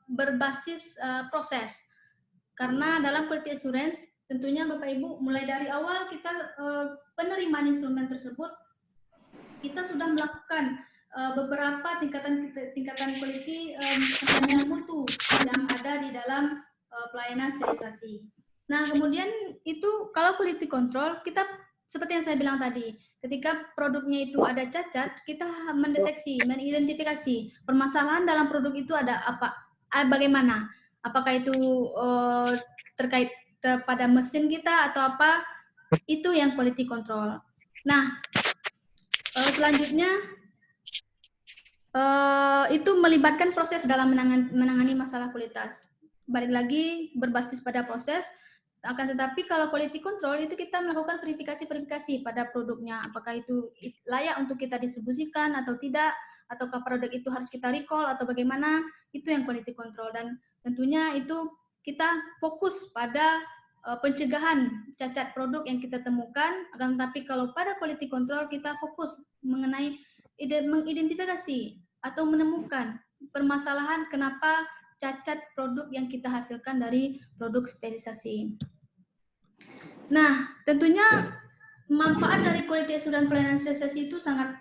berbasis proses. Karena dalam quality assurance tentunya Bapak Ibu mulai dari awal kita penerimaan instrumen tersebut kita sudah melakukan beberapa tingkatan quality mutu yang ada di dalam pelayanan sterilisasi. Nah, kemudian itu kalau quality control kita seperti yang saya bilang tadi, ketika produknya itu ada cacat, kita mendeteksi, mengidentifikasi permasalahan dalam produk itu ada apa, bagaimana, apakah itu terkait pada mesin kita atau apa, itu yang quality control. Nah, selanjutnya itu melibatkan proses dalam menangani masalah kualitas. Balik lagi berbasis pada proses, akan tetapi kalau quality control itu kita melakukan verifikasi pada produknya, apakah itu layak untuk kita distribusikan atau tidak, ataukah produk itu harus kita recall atau bagaimana, itu yang quality control. Dan tentunya itu kita fokus pada pencegahan cacat produk yang kita temukan, akan tetapi kalau pada quality control kita fokus mengenai mengidentifikasi atau menemukan permasalahan kenapa cacat produk yang kita hasilkan dari produk sterilisasi. Nah, tentunya manfaat dari quality assurance pelayanan sterilisasi itu sangat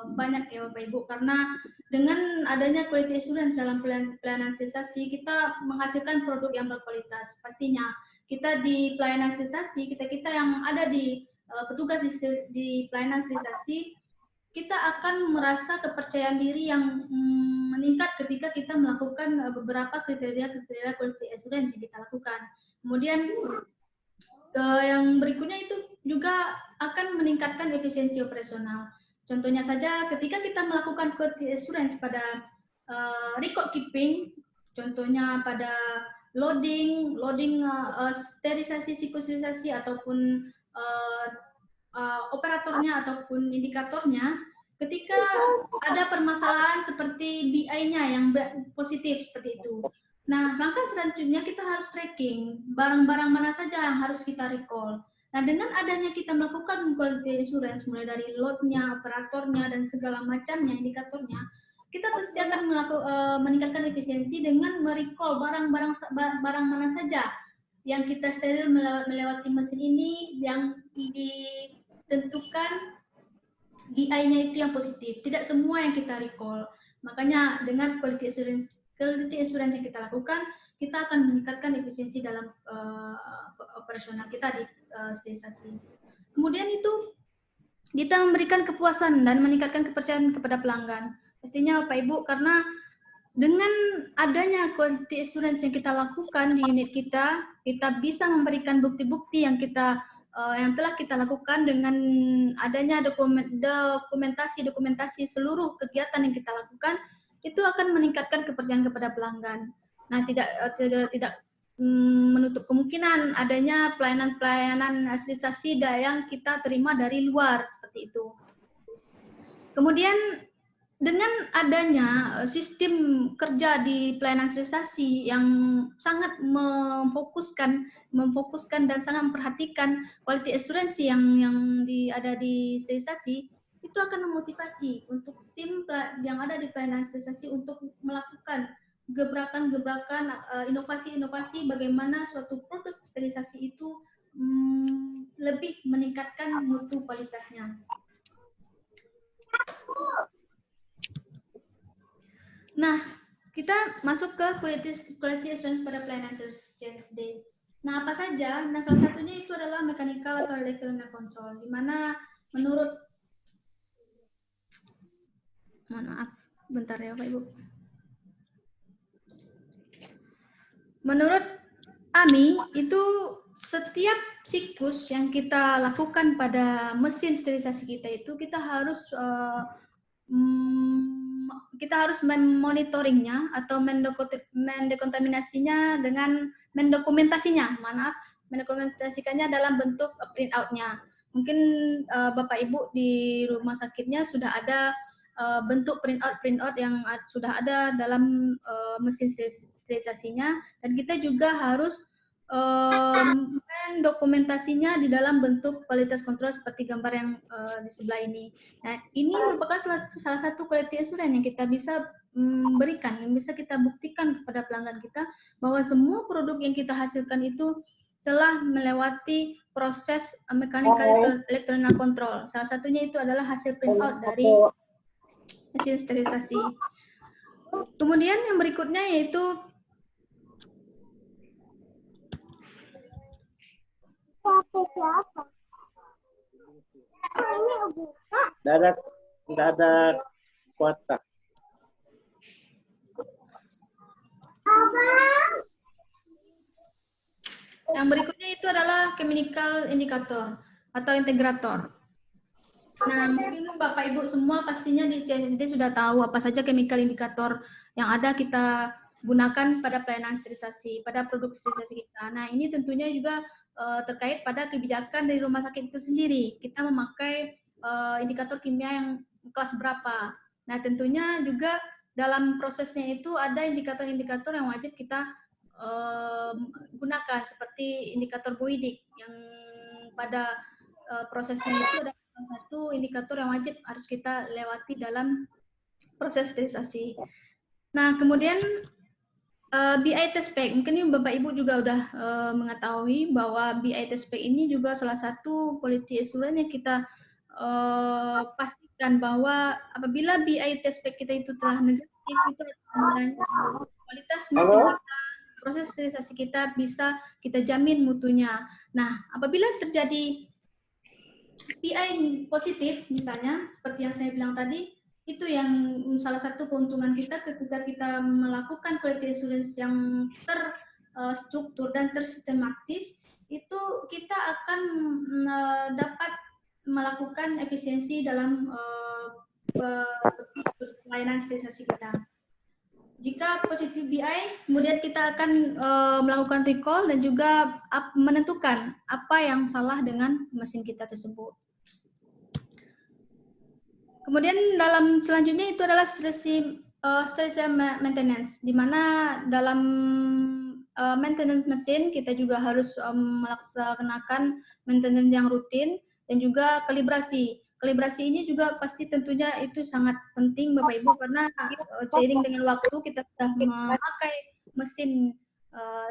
banyak ya Bapak Ibu, karena dengan adanya quality assurance dalam pelayanan sterilisasi kita menghasilkan produk yang berkualitas. Pastinya kita di pelayanan sterilisasi, kita yang ada di petugas di pelayanan sterilisasi, kita akan merasa kepercayaan diri yang meningkat ketika kita melakukan beberapa kriteria quality assurance yang kita lakukan. Kemudian yang berikutnya itu juga akan meningkatkan efisiensi operasional. Contohnya saja ketika kita melakukan quality assurance pada record keeping, contohnya pada loading sterilisasi, psikosterilisasi ataupun operatornya ataupun indikatornya, ketika ada permasalahan seperti BI-nya yang positif seperti itu. Nah, langkah selanjutnya kita harus tracking barang-barang mana saja yang harus kita recall. Nah, dengan adanya kita melakukan quality assurance mulai dari load-nya, operatornya, dan segala macamnya, indikatornya, kita pasti akan meningkatkan efisiensi dengan merecall barang mana saja yang kita steril melewati mesin ini, yang ditentukan DI-nya itu yang positif. Tidak semua yang kita recall. Makanya dengan quality assurance yang kita lakukan, kita akan meningkatkan efisiensi dalam operasional kita di sterilisasi. Kemudian itu kita memberikan kepuasan dan meningkatkan kepercayaan kepada pelanggan. Pastinya Bapak Ibu, karena dengan adanya quality assurance yang kita lakukan di unit kita bisa memberikan bukti-bukti yang telah kita lakukan dengan adanya dokumentasi seluruh kegiatan yang kita lakukan, itu akan meningkatkan kepercayaan kepada pelanggan. Nah, tidak menutup kemungkinan adanya pelayanan sterilisasi yang kita terima dari luar seperti itu. Kemudian dengan adanya sistem kerja di pelayanan sterilisasi yang sangat memfokuskan dan sangat memperhatikan quality assurance yang ada di sterilisasi, itu akan memotivasi untuk tim yang ada di pelayanan sterilisasi untuk melakukan gebrakan-gebrakan, inovasi-inovasi bagaimana suatu produk sterilisasi itu lebih meningkatkan mutu kualitasnya. Nah, kita masuk ke quality assurance pada pelayanan CSD. Nah, apa saja? Nah, salah satunya itu adalah mechanical atau electronic control, di mana menurut, mohon maaf, bentar ya Pak Ibu. Menurut AMI, itu setiap siklus yang kita lakukan pada mesin sterilisasi kita itu kita harus memonitoringnya atau mendekontaminasinya dengan mendokumentasikannya dalam bentuk printout-nya. Mungkin Bapak Ibu di rumah sakitnya sudah ada bentuk printout yang sudah ada dalam mesin sterilisasinya, dan kita juga harus mendokumentasinya di dalam bentuk kualitas kontrol seperti gambar yang di sebelah ini. Nah, ini merupakan salah satu quality assurance yang kita bisa berikan, yang bisa kita buktikan kepada pelanggan kita bahwa semua produk yang kita hasilkan itu telah melewati proses mechanical electronic control. Salah satunya itu adalah hasil printout dari mesin sterilisasi. Kemudian yang berikutnya yaitu Tidak ada kuota. yang berikutnya itu adalah chemical indicator atau integrator. Nah, mungkin Bapak Ibu semua pastinya di CSSD sudah tahu apa saja chemical indicator yang ada kita gunakan pada pelayanan sterilisasi, pada produk sterilisasi kita. Nah, ini tentunya juga terkait pada kebijakan dari rumah sakit itu sendiri. Kita memakai indikator kimia yang kelas berapa. Nah, tentunya juga dalam prosesnya itu ada indikator-indikator yang wajib kita gunakan, seperti indikator Boidic yang pada prosesnya itu ada satu indikator yang wajib harus kita lewati dalam proses sterilisasi. Nah, kemudian BI test pack, mungkin Bapak Ibu juga udah mengetahui bahwa BI test pack ini juga salah satu quality assurance yang kita pastikan bahwa apabila BI test pack kita itu telah negatif, itu kualitas mesin kita, proses sterilisasi kita bisa kita jamin mutunya. Nah, apabila terjadi PI positif misalnya, seperti yang saya bilang tadi, itu yang salah satu keuntungan kita ketika kita melakukan quality assurance yang terstruktur dan tersistematis, itu kita akan dapat melakukan efisiensi dalam pelayanan sterilisasi kita. Jika positif BI, kemudian kita akan melakukan recall dan juga menentukan apa yang salah dengan mesin kita tersebut. Kemudian dalam selanjutnya itu adalah sterilizer maintenance, di mana dalam maintenance mesin kita juga harus melaksanakan maintenance yang rutin dan juga kalibrasi. Kalibrasi ini juga pasti tentunya itu sangat penting Bapak Ibu, karena seiring dengan waktu kita sudah memakai mesin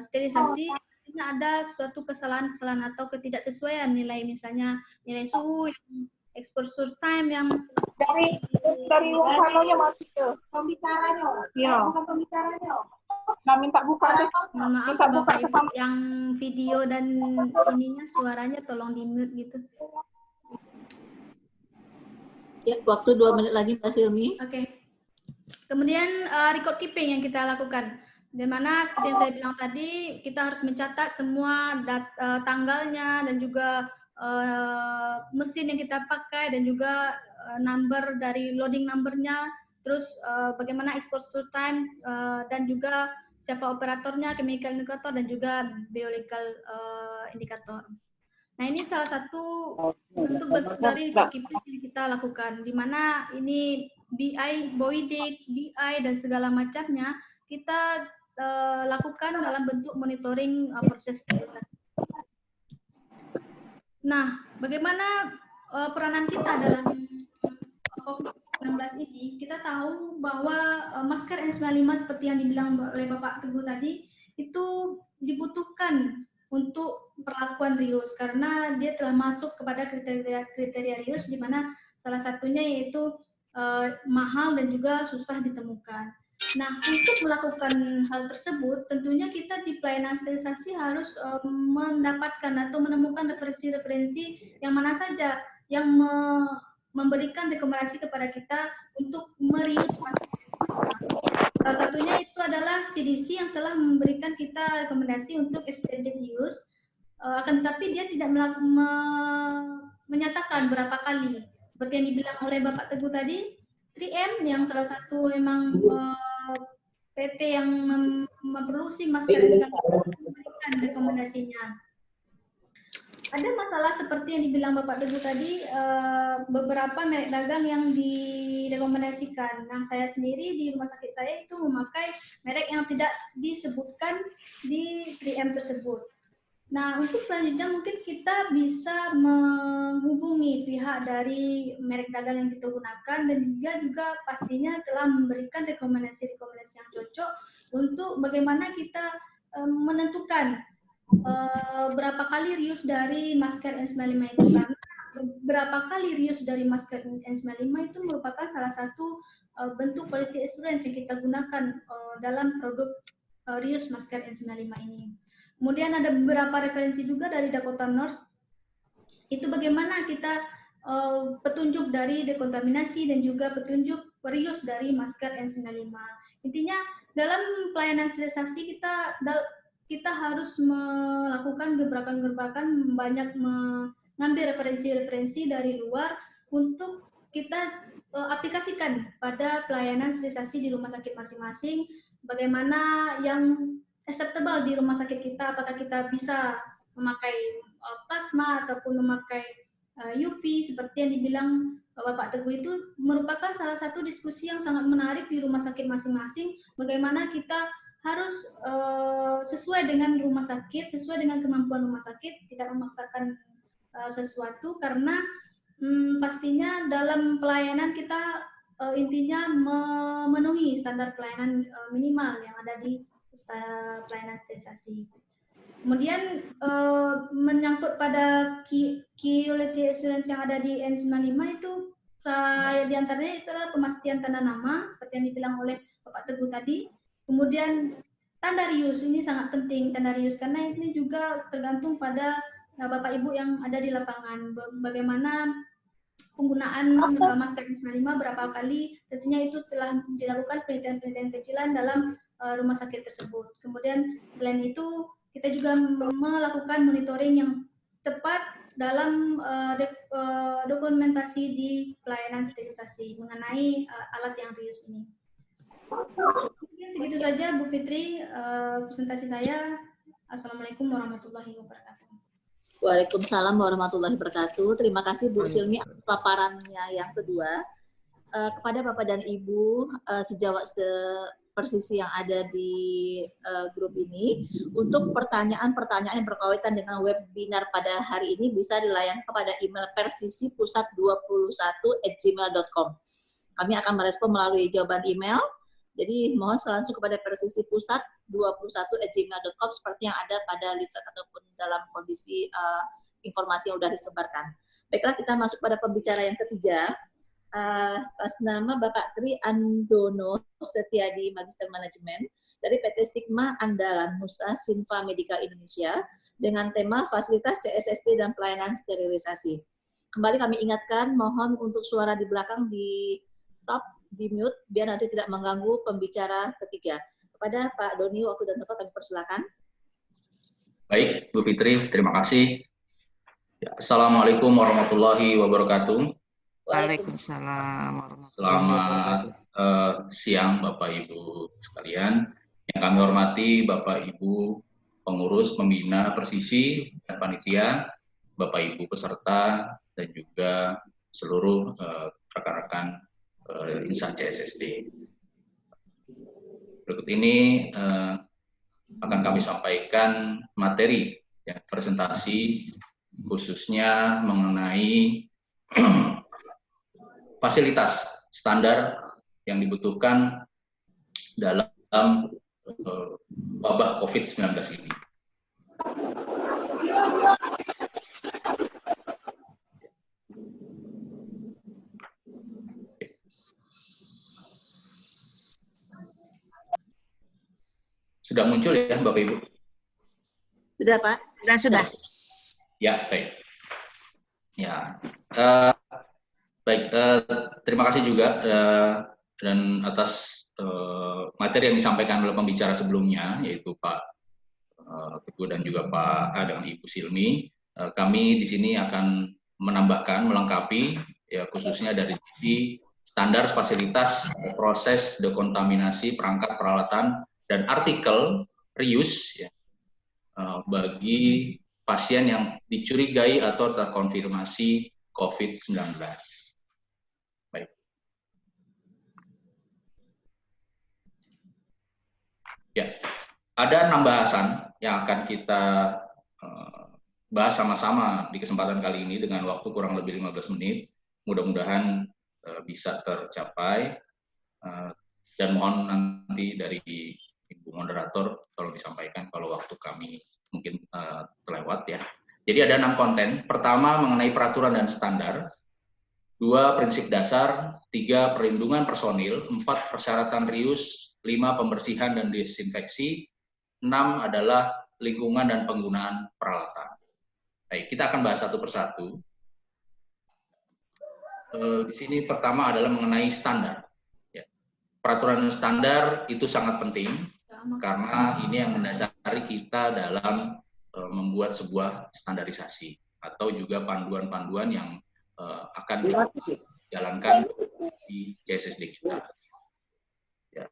sterilisasi, artinya ada suatu kesalahan-kesalahan atau ketidaksesuaian nilai, misalnya nilai suhu, exposure time yang dari sanonya masih pembicaranya. Iya. Bukan pembicaranya. Nah, minta buka. Maaf Bapak Ibu, yang video dan ininya suaranya tolong di-mute gitu. Ya, waktu 2 menit lagi Mbak Silmi. Oke. Kemudian record keeping yang kita lakukan, di mana seperti yang saya bilang tadi, kita harus mencatat semua tanggalnya dan juga mesin yang kita pakai dan juga number dari loading numbernya, terus bagaimana exposure time dan juga siapa operatornya, chemical indicator dan juga biological indicator. Nah, ini salah satu bentuk-bentuk dari keeping yang kita lakukan, di mana ini BI, Boidic, BI, dan segala macamnya kita lakukan dalam bentuk monitoring proses sterilisasi. Nah, bagaimana peranan kita dalam COVID-19 ini? Kita tahu bahwa masker N95 seperti yang dibilang oleh Bapak Teguh tadi, itu dibutuhkan untuk perlakuan RIUS karena dia telah masuk kepada kriteria RIUS, di mana salah satunya yaitu mahal dan juga susah ditemukan. Nah, untuk melakukan hal tersebut, tentunya kita di pelayanan sterilisasi harus mendapatkan atau menemukan referensi-referensi yang mana saja yang memberikan rekomendasi kepada kita untuk merius masker. Salah satunya itu adalah CDC yang telah memberikan kita rekomendasi untuk extended use, akan tetapi dia tidak menyatakan berapa kali. Seperti yang dibilang oleh Bapak Teguh tadi, 3M yang salah satu memang PT yang memproduksi masker yang memberikan rekomendasinya. Ada masalah seperti yang dibilang Bapak Teguh tadi, beberapa merek dagang yang direkomendasikan. Nah, saya sendiri di rumah sakit saya itu memakai merek yang tidak disebutkan di 3M tersebut. Nah, untuk selanjutnya mungkin kita bisa menghubungi pihak dari merek dagang yang kita gunakan dan juga pastinya telah memberikan rekomendasi-rekomendasi yang cocok untuk bagaimana kita menentukan berapa kali reuse dari masker N95 itu, karena berapa kali reuse dari masker N95 itu merupakan salah satu bentuk quality assurance yang kita gunakan dalam produk reuse masker N95 ini. Kemudian ada beberapa referensi juga dari Dakota North, itu bagaimana kita petunjuk dari dekontaminasi dan juga petunjuk reuse dari masker N95. Intinya dalam pelayanan sterilisasi kita harus melakukan gebrakan-gebrakan, banyak mengambil referensi-referensi dari luar untuk kita aplikasikan pada pelayanan sterilisasi di rumah sakit masing-masing, bagaimana yang acceptable di rumah sakit kita, apakah kita bisa memakai plasma ataupun memakai UV seperti yang dibilang Bapak Teguh, itu merupakan salah satu diskusi yang sangat menarik di rumah sakit masing-masing, bagaimana kita harus sesuai dengan rumah sakit, sesuai dengan kemampuan rumah sakit, tidak memaksakan sesuatu, karena pastinya dalam pelayanan kita intinya memenuhi standar pelayanan minimal yang ada di pelayanan sterilisasi. Kemudian menyangkut pada quality assurance yang ada di N95 itu, diantaranya itu adalah pemastian tanda nama seperti yang dibilang oleh Bapak Teguh tadi. Kemudian tanda reuse ini sangat penting, tanda reuse, karena ini juga tergantung pada Bapak Ibu yang ada di lapangan, bagaimana penggunaan masker N95 berapa kali, tentunya itu telah dilakukan penelitian-penelitian kecilan dalam rumah sakit tersebut. Kemudian selain itu kita juga melakukan monitoring yang tepat dalam dokumentasi di pelayanan sterilisasi mengenai alat yang reuse ini. Mungkin segitu saja Bu Fitri presentasi saya. Assalamualaikum warahmatullahi wabarakatuh. Waalaikumsalam warahmatullahi wabarakatuh. Terima kasih Bu Silmi atas paparannya yang kedua. Kepada Bapak dan Ibu sejawat persisi yang ada di grup ini, untuk pertanyaan-pertanyaan yang berkaitan dengan webinar pada hari ini bisa dilayangkan kepada email persisipusat21@gmail.com. Kami akan merespon melalui jawaban email. Jadi mohon langsung kepada persisipusat21@gmail.com seperti yang ada pada leaflet ataupun dalam kondisi informasi yang sudah disebarkan. Baiklah, kita masuk pada pembicara yang ketiga. Atas nama Bapak Tri Andono Setiadi, Magister Manajemen dari PT Sigma Andalan Nusa Sinfa Medica Indonesia dengan tema fasilitas CSSD dan pelayanan sterilisasi. Kembali kami ingatkan, mohon untuk suara di belakang di stop, di mute, biar nanti tidak mengganggu pembicara ketiga. Kepada Pak Doni, waktu dan tempat kami persilakan. Baik, Bu Fitri, terima kasih. Ya, Assalamualaikum warahmatullahi wabarakatuh. Waalaikumsalam. Selamat siang Bapak Ibu sekalian. Yang kami hormati Bapak Ibu pengurus, pembina, persisi, dan panitia, Bapak Ibu peserta, dan juga seluruh rekan-rekan insan CSSD. Berikut ini akan kami sampaikan materi ya, presentasi khususnya mengenai fasilitas standar yang dibutuhkan dalam wabah COVID-19 ini. Sudah muncul ya Bapak Ibu? Sudah Pak? Sudah. Ya, baik. Ya, baik. Terima kasih juga dan atas materi yang disampaikan oleh pembicara sebelumnya, yaitu Pak Teguh dan juga Pak A dan Ibu Silmi. Kami di sini akan menambahkan, melengkapi, ya khususnya dari sisi standar fasilitas proses dekontaminasi perangkat peralatan dan artikel reuse ya, bagi pasien yang dicurigai atau terkonfirmasi COVID-19. Baik. Ya, ada 6 bahasan yang akan kita bahas sama-sama di kesempatan kali ini dengan waktu kurang lebih 15 menit. Mudah-mudahan bisa tercapai dan mohon nanti dari Ibu Moderator tolong disampaikan kalau waktu kami mungkin terlewat ya. Jadi ada 6 konten. Pertama mengenai peraturan dan standar, 2 prinsip dasar, 3 perlindungan personil, 4 persyaratan reuse, 5 pembersihan dan desinfeksi, 6 adalah lingkungan dan penggunaan peralatan. Baik, kita akan bahas satu persatu. Di sini pertama adalah mengenai standar. Ya. Peraturan dan standar itu sangat penting karena ini yang mendasari kita dalam membuat sebuah standarisasi atau juga panduan-panduan yang akan dijalankan di CSSD kita. Ya.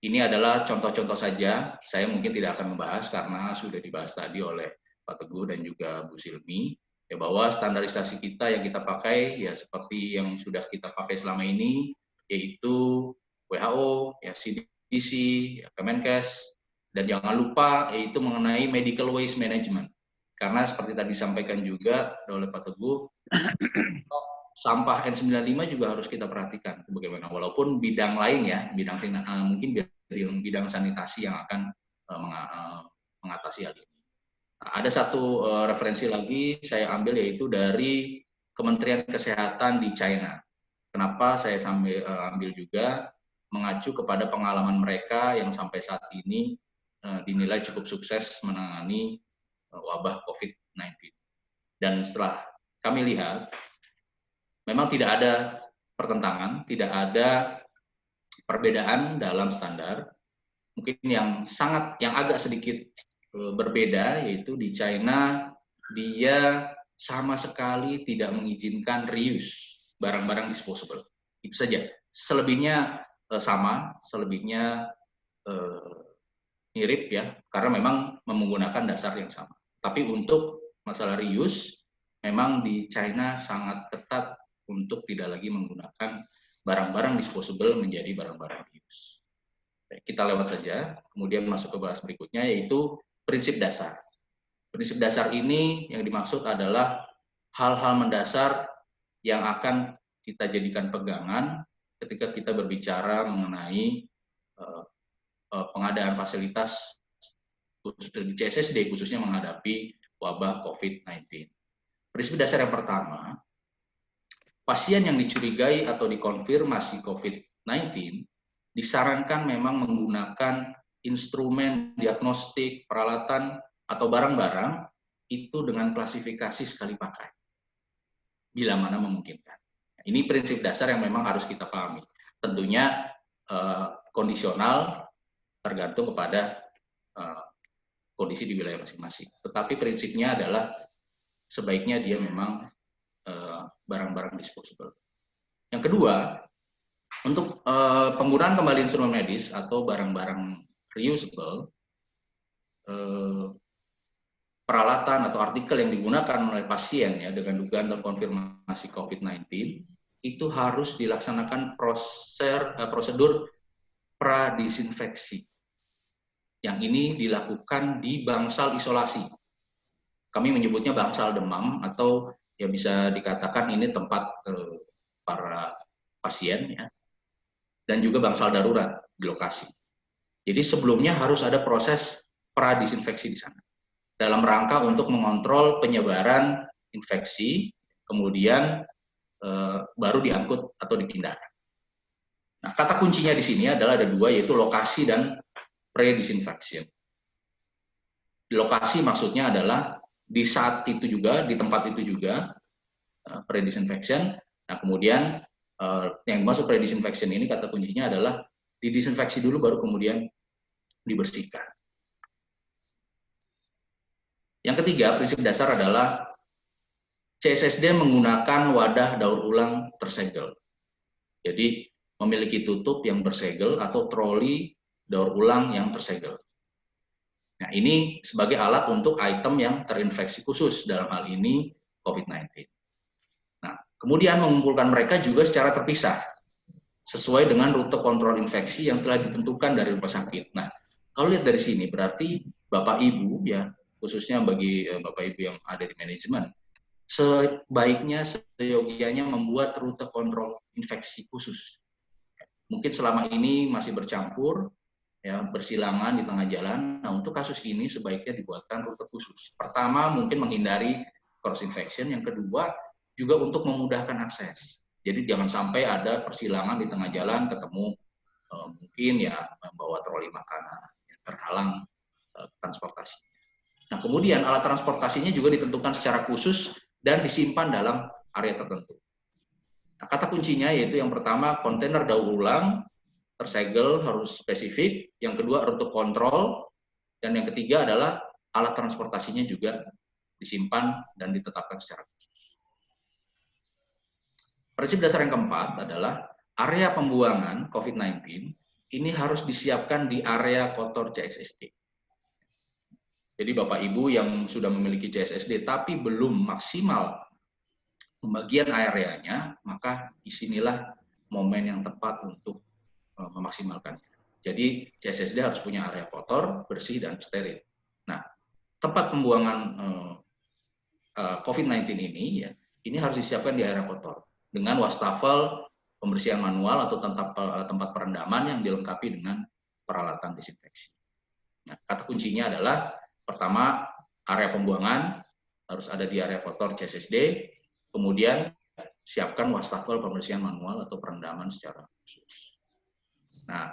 Ini adalah contoh-contoh saja. Saya mungkin tidak akan membahas karena sudah dibahas tadi oleh Pak Teguh dan juga Bu Silmi. Ya, bahwa standarisasi kita yang kita pakai ya seperti yang sudah kita pakai selama ini, yaitu WHO, ya CDC, ya Kemenkes, dan jangan lupa yaitu mengenai medical waste management. Karena seperti tadi disampaikan juga oleh Pak Teguh, sampah N95 juga harus kita perhatikan bagaimana. Walaupun bidang lain ya, mungkin bidang sanitasi yang akan mengatasi hal ini. Nah, ada satu referensi lagi saya ambil yaitu dari Kementerian Kesehatan di China. Kenapa saya ambil juga mengacu kepada pengalaman mereka yang sampai saat ini dinilai cukup sukses menangani wabah COVID-19. Dan setelah kami lihat, memang tidak ada pertentangan, tidak ada perbedaan dalam standar. Mungkin yang agak sedikit berbeda yaitu di China dia sama sekali tidak mengizinkan reuse barang-barang disposable. Itu saja. Selebihnya sama, selebihnya mirip ya, karena memang menggunakan dasar yang sama. Tapi untuk masalah reuse, memang di China sangat ketat untuk tidak lagi menggunakan barang-barang disposable menjadi barang-barang reuse. Kita lewat saja, kemudian masuk ke bahas berikutnya yaitu prinsip dasar. Prinsip dasar ini yang dimaksud adalah hal-hal mendasar yang akan kita jadikan pegangan ketika kita berbicara mengenai pengadaan fasilitas di CSSD khususnya menghadapi wabah COVID-19. Prinsip dasar yang pertama, pasien yang dicurigai atau dikonfirmasi COVID-19 disarankan memang menggunakan instrumen diagnostik, peralatan, atau barang-barang itu dengan klasifikasi sekali pakai, bila mana memungkinkan. Ini prinsip dasar yang memang harus kita pahami. Tentunya kondisional tergantung kepada kondisi di wilayah masing-masing. Tetapi prinsipnya adalah sebaiknya dia memang barang-barang disposable. Yang kedua, untuk penggunaan kembali instrumen medis atau barang-barang reusable, peralatan atau artikel yang digunakan oleh pasien ya dengan dugaan terkonfirmasi COVID-19 itu harus dilaksanakan prosedur pradisinfeksi. Yang ini dilakukan di bangsal isolasi. Kami menyebutnya bangsal demam atau ya bisa dikatakan ini tempat para pasien ya, dan juga bangsal darurat di lokasi. Jadi sebelumnya harus ada proses pradisinfeksi di sana dalam rangka untuk mengontrol penyebaran infeksi, kemudian baru diangkut atau dipindahkan. Nah, kata kuncinya di sini adalah ada 2 yaitu lokasi dan pre-disinfection. lokasi maksudnya adalah di saat itu juga, di tempat itu juga, pre-disinfection. Nah, kemudian yang masuk pre-disinfection ini kata kuncinya adalah didisinfeksi dulu baru kemudian dibersihkan. Yang ketiga, prinsip dasar adalah CSSD menggunakan wadah daur ulang tersegel. Jadi memiliki tutup yang bersegel atau troli daur ulang yang tersegel. Nah, ini sebagai alat untuk item yang terinfeksi khusus, dalam hal ini COVID-19. Nah, kemudian mengumpulkan mereka juga secara terpisah, sesuai dengan rute kontrol infeksi yang telah ditentukan dari rumah sakit. Nah, kalau lihat dari sini, berarti Bapak Ibu, ya, khususnya bagi Bapak Ibu yang ada di manajemen, sebaiknya, seyogianya membuat rute kontrol infeksi khusus. Mungkin selama ini masih bercampur, ya, bersilangan di tengah jalan. Nah, untuk kasus ini sebaiknya dibuatkan rute khusus. Pertama, mungkin menghindari cross infection. Yang kedua, juga untuk memudahkan akses. Jadi jangan sampai ada persilangan di tengah jalan, ketemu mungkin ya membawa troli makanan, ya, terhalang transportasi. Nah, kemudian alat transportasinya juga ditentukan secara khusus dan disimpan dalam area tertentu. Nah, kata kuncinya yaitu yang pertama, kontainer daur ulang tersegel harus spesifik, yang kedua rute kontrol, dan yang ketiga adalah alat transportasinya juga disimpan dan ditetapkan secara khusus. Prinsip dasar yang keempat adalah area pembuangan COVID-19 ini harus disiapkan di area kotor CSSD. Jadi Bapak Ibu yang sudah memiliki CSSD tapi belum maksimal pembagian areanya, maka disinilah momen yang tepat untuk memaksimalkannya. Jadi CSSD harus punya area kotor, bersih, dan steril. Nah, tempat pembuangan COVID-19 ini, ya, ini harus disiapkan di area kotor dengan wastafel pembersihan manual atau tempat perendaman yang dilengkapi dengan peralatan disinfeksi. Nah, kata kuncinya adalah pertama, area pembuangan harus ada di area kotor CSSD, kemudian siapkan wastafel pembersihan manual atau perendaman secara khusus. Nah,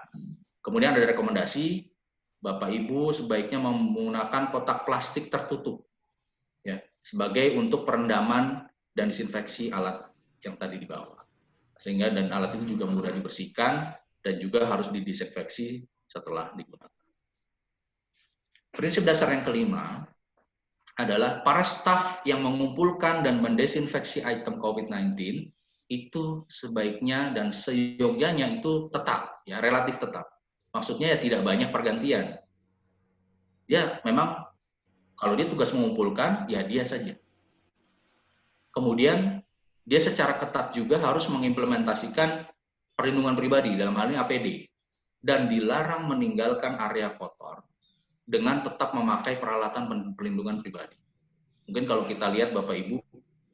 kemudian ada rekomendasi, Bapak Ibu sebaiknya menggunakan kotak plastik tertutup, ya, sebagai untuk perendaman dan disinfeksi alat yang tadi dibawa. Sehingga dan alat itu juga mudah dibersihkan dan juga harus didisinfeksi setelah digunakan. Prinsip dasar yang kelima adalah para staf yang mengumpulkan dan mendesinfeksi item COVID-19 itu sebaiknya dan seyogyanya itu tetap, ya, relatif tetap. Maksudnya ya tidak banyak pergantian. Ya memang kalau dia tugas mengumpulkan, ya dia saja. Kemudian dia secara ketat juga harus mengimplementasikan perlindungan pribadi, dalam hal ini APD, dan dilarang meninggalkan area kotor dengan tetap memakai peralatan perlindungan pribadi. Mungkin kalau kita lihat Bapak Ibu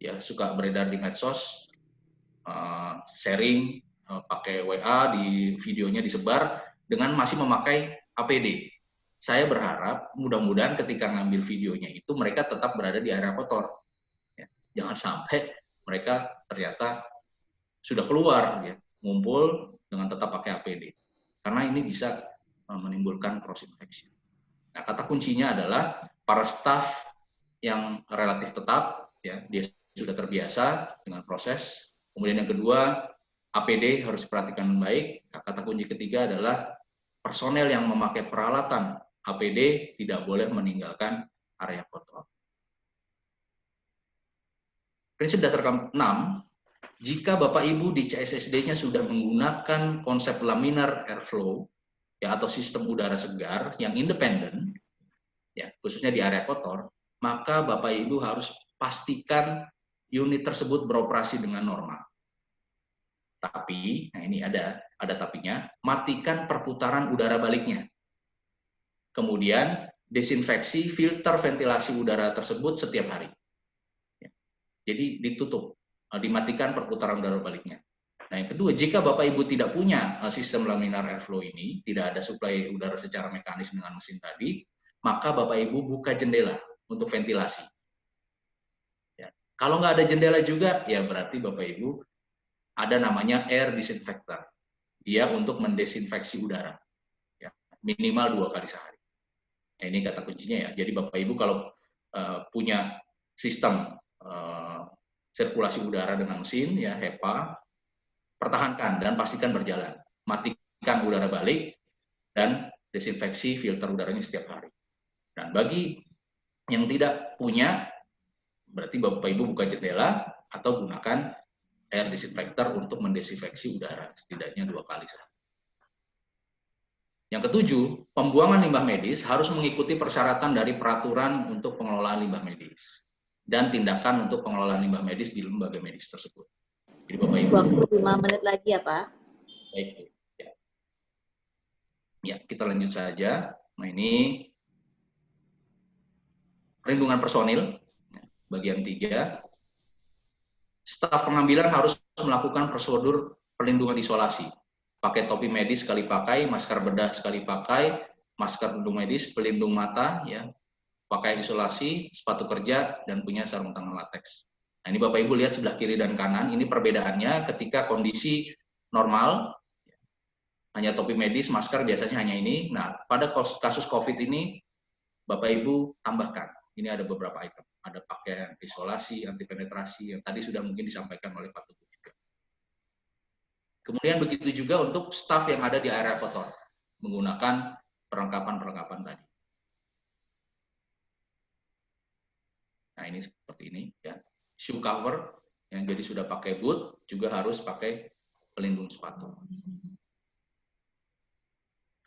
ya suka beredar di medsos, sharing pakai WA, di videonya disebar dengan masih memakai APD. Saya berharap mudah-mudahan ketika ngambil videonya itu mereka tetap berada di area kotor. Ya, jangan sampai mereka ternyata sudah keluar, ya, ngumpul dengan tetap pakai APD. Karena ini bisa menimbulkan cross infection. Nah, kata kuncinya adalah para staf yang relatif tetap, ya, dia sudah terbiasa dengan proses. Kemudian yang kedua, APD harus diperhatikan baik. Nah, kata kunci ketiga adalah personel yang memakai peralatan APD tidak boleh meninggalkan area kotor. Prinsip dasar ke-6, jika Bapak Ibu di CSSD-nya sudah menggunakan konsep laminar airflow, ya, atau sistem udara segar yang independen, ya, khususnya di area kotor, maka Bapak Ibu harus pastikan unit tersebut beroperasi dengan normal. Tapi, nah ini ada tapinya, matikan perputaran udara baliknya. Kemudian desinfeksi filter ventilasi udara tersebut setiap hari. Jadi ditutup, dimatikan perputaran udara baliknya. Nah, yang kedua, jika Bapak Ibu tidak punya sistem laminar airflow ini, tidak ada suplai udara secara mekanis dengan mesin tadi, maka Bapak Ibu buka jendela untuk ventilasi. Ya. Kalau nggak ada jendela juga, ya berarti Bapak Ibu ada namanya air disinfector. Dia untuk mendesinfeksi udara, ya, minimal 2 kali sehari. Nah, ini kata kuncinya ya. Jadi Bapak Ibu kalau punya sistem sirkulasi udara dengan mesin ya HEPA, pertahankan dan pastikan berjalan. Matikan udara balik dan desinfeksi filter udaranya setiap hari. Dan bagi yang tidak punya, berarti Bapak Ibu buka jendela atau gunakan air disinfektor untuk mendesinfeksi udara setidaknya 2 kali sehari. Yang ketujuh, pembuangan limbah medis harus mengikuti persyaratan dari peraturan untuk pengelolaan limbah medis dan tindakan untuk pengelolaan limbah medis di lembaga medis tersebut. Jadi Bapak Ibu. Waktu 5 menit lagi ya Pak. Baik. Ya, kita lanjut saja. Nah ini perlindungan personil, bagian 3. Staf pengambilan harus melakukan prosedur perlindungan isolasi. Pakai topi medis sekali pakai, masker bedah sekali pakai, masker pelindung medis, pelindung mata, ya, pakai isolasi, sepatu kerja, dan punya sarung tangan latex. Nah ini Bapak Ibu lihat sebelah kiri dan kanan, ini perbedaannya ketika kondisi normal, hanya topi medis, masker biasanya hanya ini. Nah pada kasus COVID ini, Bapak Ibu tambahkan, ini ada beberapa item. Ada pakaian isolasi, anti penetrasi, yang tadi sudah mungkin disampaikan oleh Pak Teguh juga. Kemudian begitu juga untuk staf yang ada di area kotor, menggunakan perlengkapan-perlengkapan tadi. Nah ini seperti ini ya. Shoe cover, yang jadi sudah pakai boot, juga harus pakai pelindung sepatu.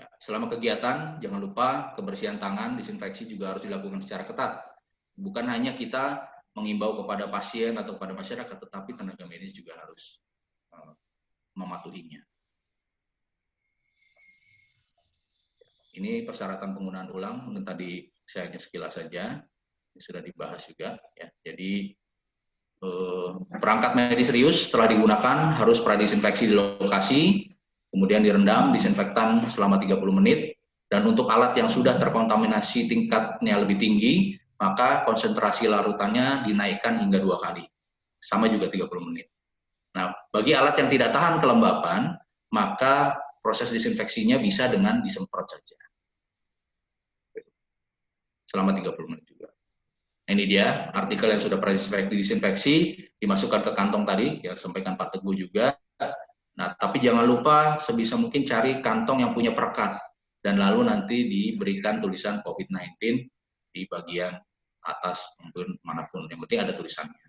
Ya, selama kegiatan, jangan lupa kebersihan tangan, disinfeksi juga harus dilakukan secara ketat. Bukan hanya kita mengimbau kepada pasien atau kepada masyarakat, tetapi tenaga medis juga harus mematuhinya. Ini persyaratan penggunaan ulang, mungkin tadi saya hanya sekilas saja, ini sudah dibahas juga. Ya. Jadi perangkat medis serius setelah digunakan harus pradesinfeksi di lokasi, kemudian direndam disinfektan selama 30 menit, dan untuk alat yang sudah terkontaminasi tingkatnya lebih tinggi, maka konsentrasi larutannya dinaikkan hingga 2 kali, sama juga 30 menit. Nah, bagi alat yang tidak tahan kelembapan, maka proses disinfeksinya bisa dengan disemprot saja. Selama 30 menit juga. Nah, ini dia artikel yang sudah pernah disinfeksi, dimasukkan ke kantong tadi, ya sampaikan Pak Teguh juga. Nah, tapi jangan lupa sebisa mungkin cari kantong yang punya perekat, dan lalu nanti diberikan tulisan COVID-19 di bagian atas maupun manapun. Yang penting ada tulisannya.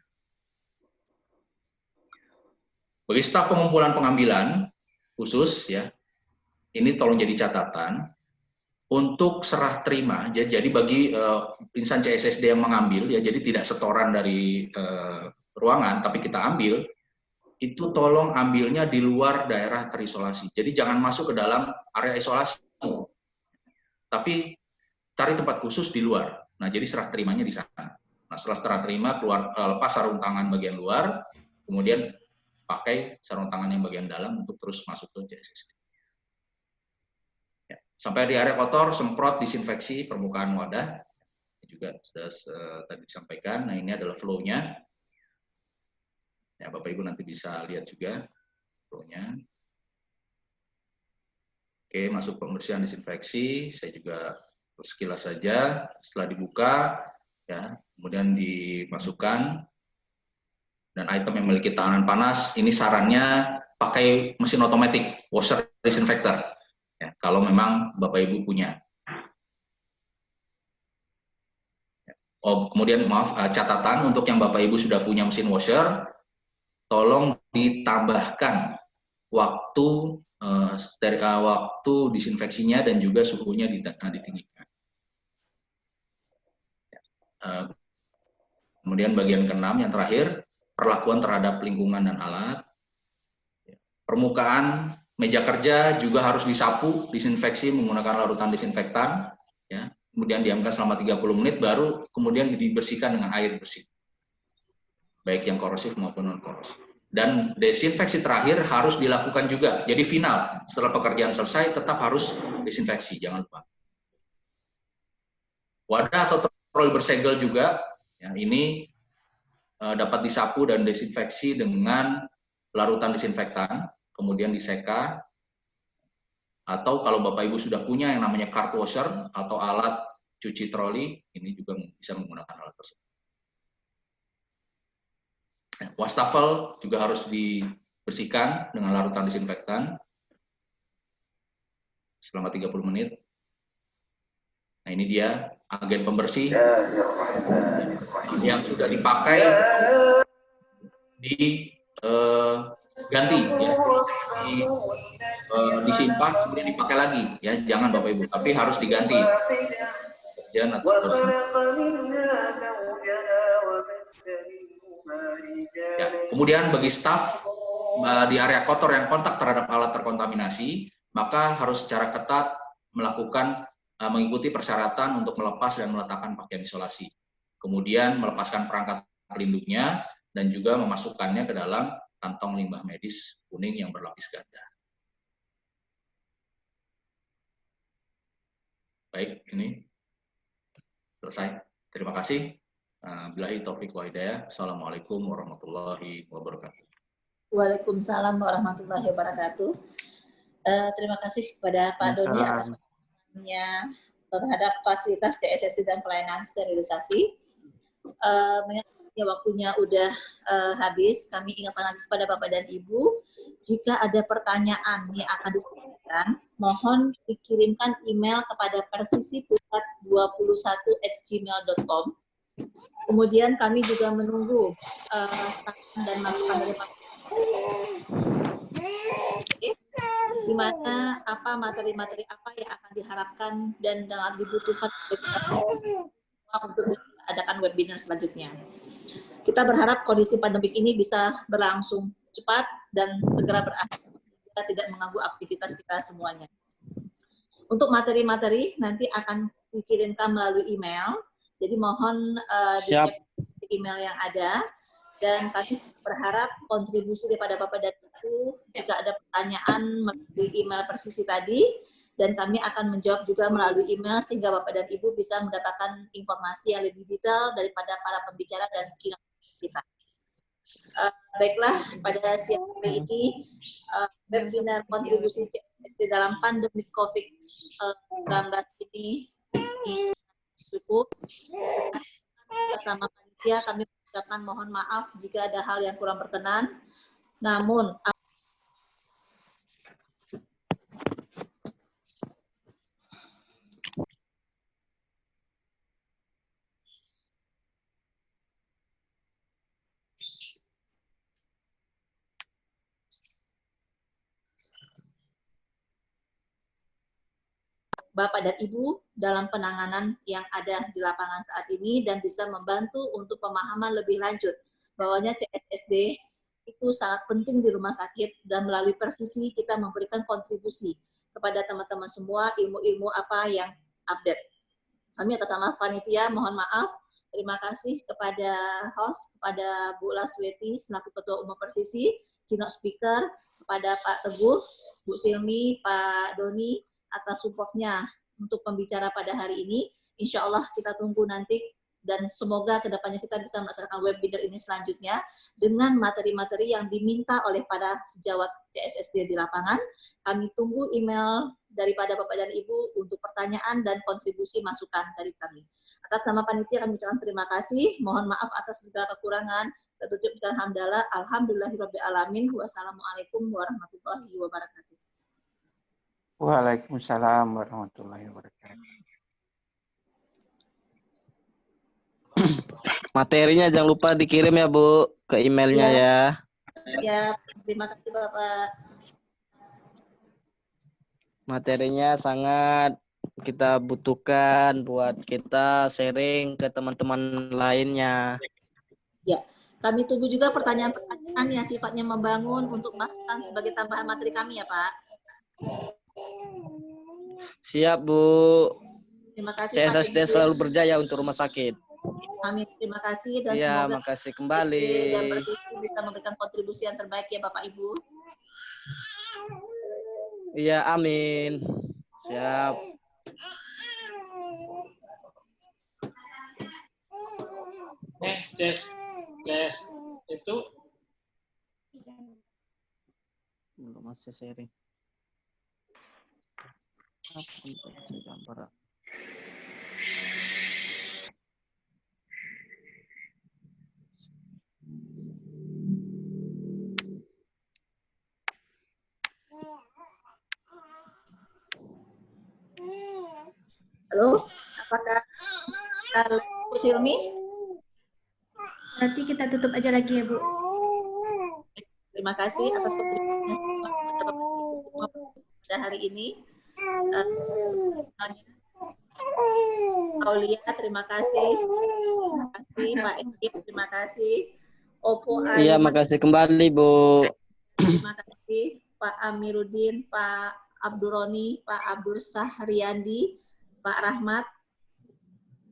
Bagi staf pengumpulan pengambilan khusus ya, ini tolong jadi catatan untuk serah terima. Jadi bagi insan CSSD yang mengambil ya, jadi tidak setoran dari ruangan, tapi kita ambil, itu tolong ambilnya di luar daerah terisolasi. Jadi jangan masuk ke dalam area isolasi, tapi cari tempat khusus di luar. Nah, jadi serah terimanya di sana. Nah, setelah serah terima, keluar lepas sarung tangan bagian luar, kemudian pakai sarung tangan yang bagian dalam untuk terus masuk ke CSSD. Ya, sampai di area kotor, semprot disinfeksi permukaan wadah. Juga sudah tadi disampaikan. Nah, ini adalah flow-nya. Ya, Bapak Ibu nanti bisa lihat juga flow-nya. Oke, masuk pembersihan disinfeksi. Saya juga sekilas saja. Setelah dibuka, ya, kemudian dimasukkan. Dan item yang memiliki tahanan panas, ini sarannya pakai mesin otomatis, washer disinfector. Ya, kalau memang Bapak Ibu punya. Oh, kemudian maaf, catatan untuk yang Bapak Ibu sudah punya mesin washer, tolong ditambahkan waktu waktu disinfeksinya dan juga suhunya ditinggikan. Kemudian bagian ke-6 yang terakhir, perlakuan terhadap lingkungan dan alat. Permukaan meja kerja juga harus disapu, disinfeksi menggunakan larutan disinfektan, ya. Kemudian diamkan selama 30 menit, baru kemudian dibersihkan dengan air bersih, baik yang korosif maupun non korosif. Dan desinfeksi terakhir harus dilakukan juga. Jadi final, setelah pekerjaan selesai tetap harus disinfeksi, jangan lupa. Wadah atau troli bersegel juga, ya, ini dapat disapu dan desinfeksi dengan larutan disinfektan, kemudian diseka, atau kalau Bapak Ibu sudah punya yang namanya card washer atau alat cuci troli, ini juga bisa menggunakan alat tersebut. Wastafel juga harus dibersihkan dengan larutan disinfektan selama 30 menit. Nah, ini dia agen pembersih yang sudah dipakai diganti ya, disimpan kemudian dipakai lagi ya, jangan Bapak Ibu, tapi harus diganti. Ya, kemudian bagi staf di area kotor yang kontak terhadap alat terkontaminasi, maka harus secara ketat melakukan mengikuti persyaratan untuk melepas dan meletakkan pakaian isolasi. Kemudian melepaskan perangkat pelindungnya dan juga memasukkannya ke dalam kantong limbah medis kuning yang berlapis ganda. Baik, ini selesai. Terima kasih. Billahi taufiq wa hidayah. Assalamualaikum warahmatullahi wabarakatuh. Waalaikumsalam warahmatullahi wabarakatuh. Terima kasih kepada Pak Doni atas penjelasannya terhadap fasilitas CSSD dan pelayanan sterilisasi. Mengingat waktunya udah habis, kami ingatkan lagi kepada Bapak dan Ibu, jika ada pertanyaan yang akan disampaikan, mohon dikirimkan email kepada persisipusat21@gmail.com. Kemudian kami juga menunggu saran dan masukan dari Pak, di mana apa materi-materi apa yang akan diharapkan dan dibutuhkan untuk adakan webinar selanjutnya. Kita berharap kondisi pandemik ini bisa berlangsung cepat dan segera berakhir sehingga tidak mengganggu aktivitas kita semuanya. Untuk materi-materi nanti akan dikirimkan melalui email, jadi mohon dicek email yang ada, dan kami berharap kontribusi daripada Bapak dan Ibu jika ada pertanyaan melalui email Persisi tadi, dan kami akan menjawab juga melalui email sehingga Bapak dan Ibu bisa mendapatkan informasi yang lebih detail daripada para pembicara dan kita. Baiklah, pada siang hari ini webinar kontribusi CSSD dalam pandemi COVID-19 ini cukup. Atas nama panitia kami mengucapkan mohon maaf jika ada hal yang kurang berkenan. Namun Bapak dan Ibu dalam penanganan yang ada di lapangan saat ini dan bisa membantu untuk pemahaman lebih lanjut bahwanya CSSD itu sangat penting di rumah sakit, dan melalui Persisi kita memberikan kontribusi kepada teman-teman semua ilmu-ilmu apa yang update. Kami atas nama panitia mohon maaf. Terima kasih kepada host, kepada Bu Lasweti selaku Ketua Umum Persisi, keynote speaker, kepada Pak Teguh, Bu Silmi, Pak Doni atas supportnya untuk pembicara pada hari ini. Insya Allah kita tunggu nanti, dan semoga kedepannya kita bisa melaksanakan webinar ini selanjutnya dengan materi-materi yang diminta oleh para sejawat CSSD di lapangan. Kami tunggu email daripada Bapak dan Ibu untuk pertanyaan dan kontribusi masukan dari kami. Atas nama panitia kami ucapkan terima kasih. Mohon maaf atas segala kekurangan. Kita ucapkan hamdalah. Alhamdulillahirabbil alamin. Wassalamualaikum warahmatullahi wabarakatuh. Waalaikumsalam warahmatullahi wabarakatuh. Materinya jangan lupa dikirim ya Bu ke emailnya ya. Ya, terima kasih Bapak. Materinya sangat kita butuhkan buat kita sharing ke teman-teman lainnya. Ya, kami tunggu juga pertanyaan-pertanyaan yang sifatnya membangun untuk masukan sebagai tambahan materi kami ya Pak. Siap Bu. Terima kasih CSSD Pak. selalu berjaya untuk rumah sakit. Amin. Terima kasih dan Ya, semoga makasih kembali. dan Persisi bisa memberikan kontribusi yang terbaik ya Bapak Ibu. Iya, amin. Siap. Tes itu Belum masih sharing. Apa gambar? Bu Silmi? Berarti kita tutup aja lagi ya, Bu. Terima kasih atas kontribusinya semua pada hari ini. Aulia, terima kasih. Terima kasih Pak Edi, terima kasih. Opo Ali. Iya, makasih kembali, Bu. Terima kasih Pak Amiruddin, Pak Abdurroni, Pak Abdul Sahriyandi, Pak Rahmat,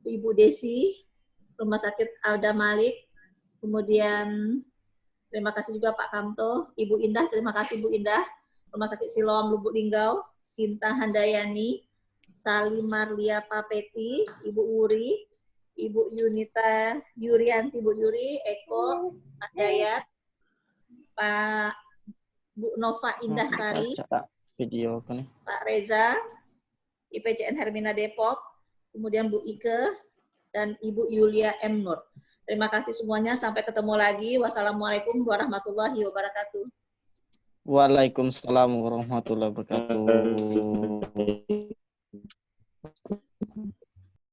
Ibu Desi, Rumah Sakit Alda Malik, kemudian terima kasih juga Pak Kamto, Ibu Indah, terima kasih Bu Indah, Rumah Sakit Siloam Lubuk Linggau, Sinta Handayani, Salim Marlia Papeti, Ibu Uri, Ibu Yunita Yurianti, Bu Yuri, Eko, Pak Dayat, Pak Bu Nova Indah Sari, Video kan nih. Pak Reza, IPCN Hermina Depok, kemudian Bu Ike, dan Ibu Yulia M. Nur. Terima kasih semuanya, sampai ketemu lagi. Wassalamualaikum warahmatullahi wabarakatuh. Waalaikumsalam warahmatullahi wabarakatuh.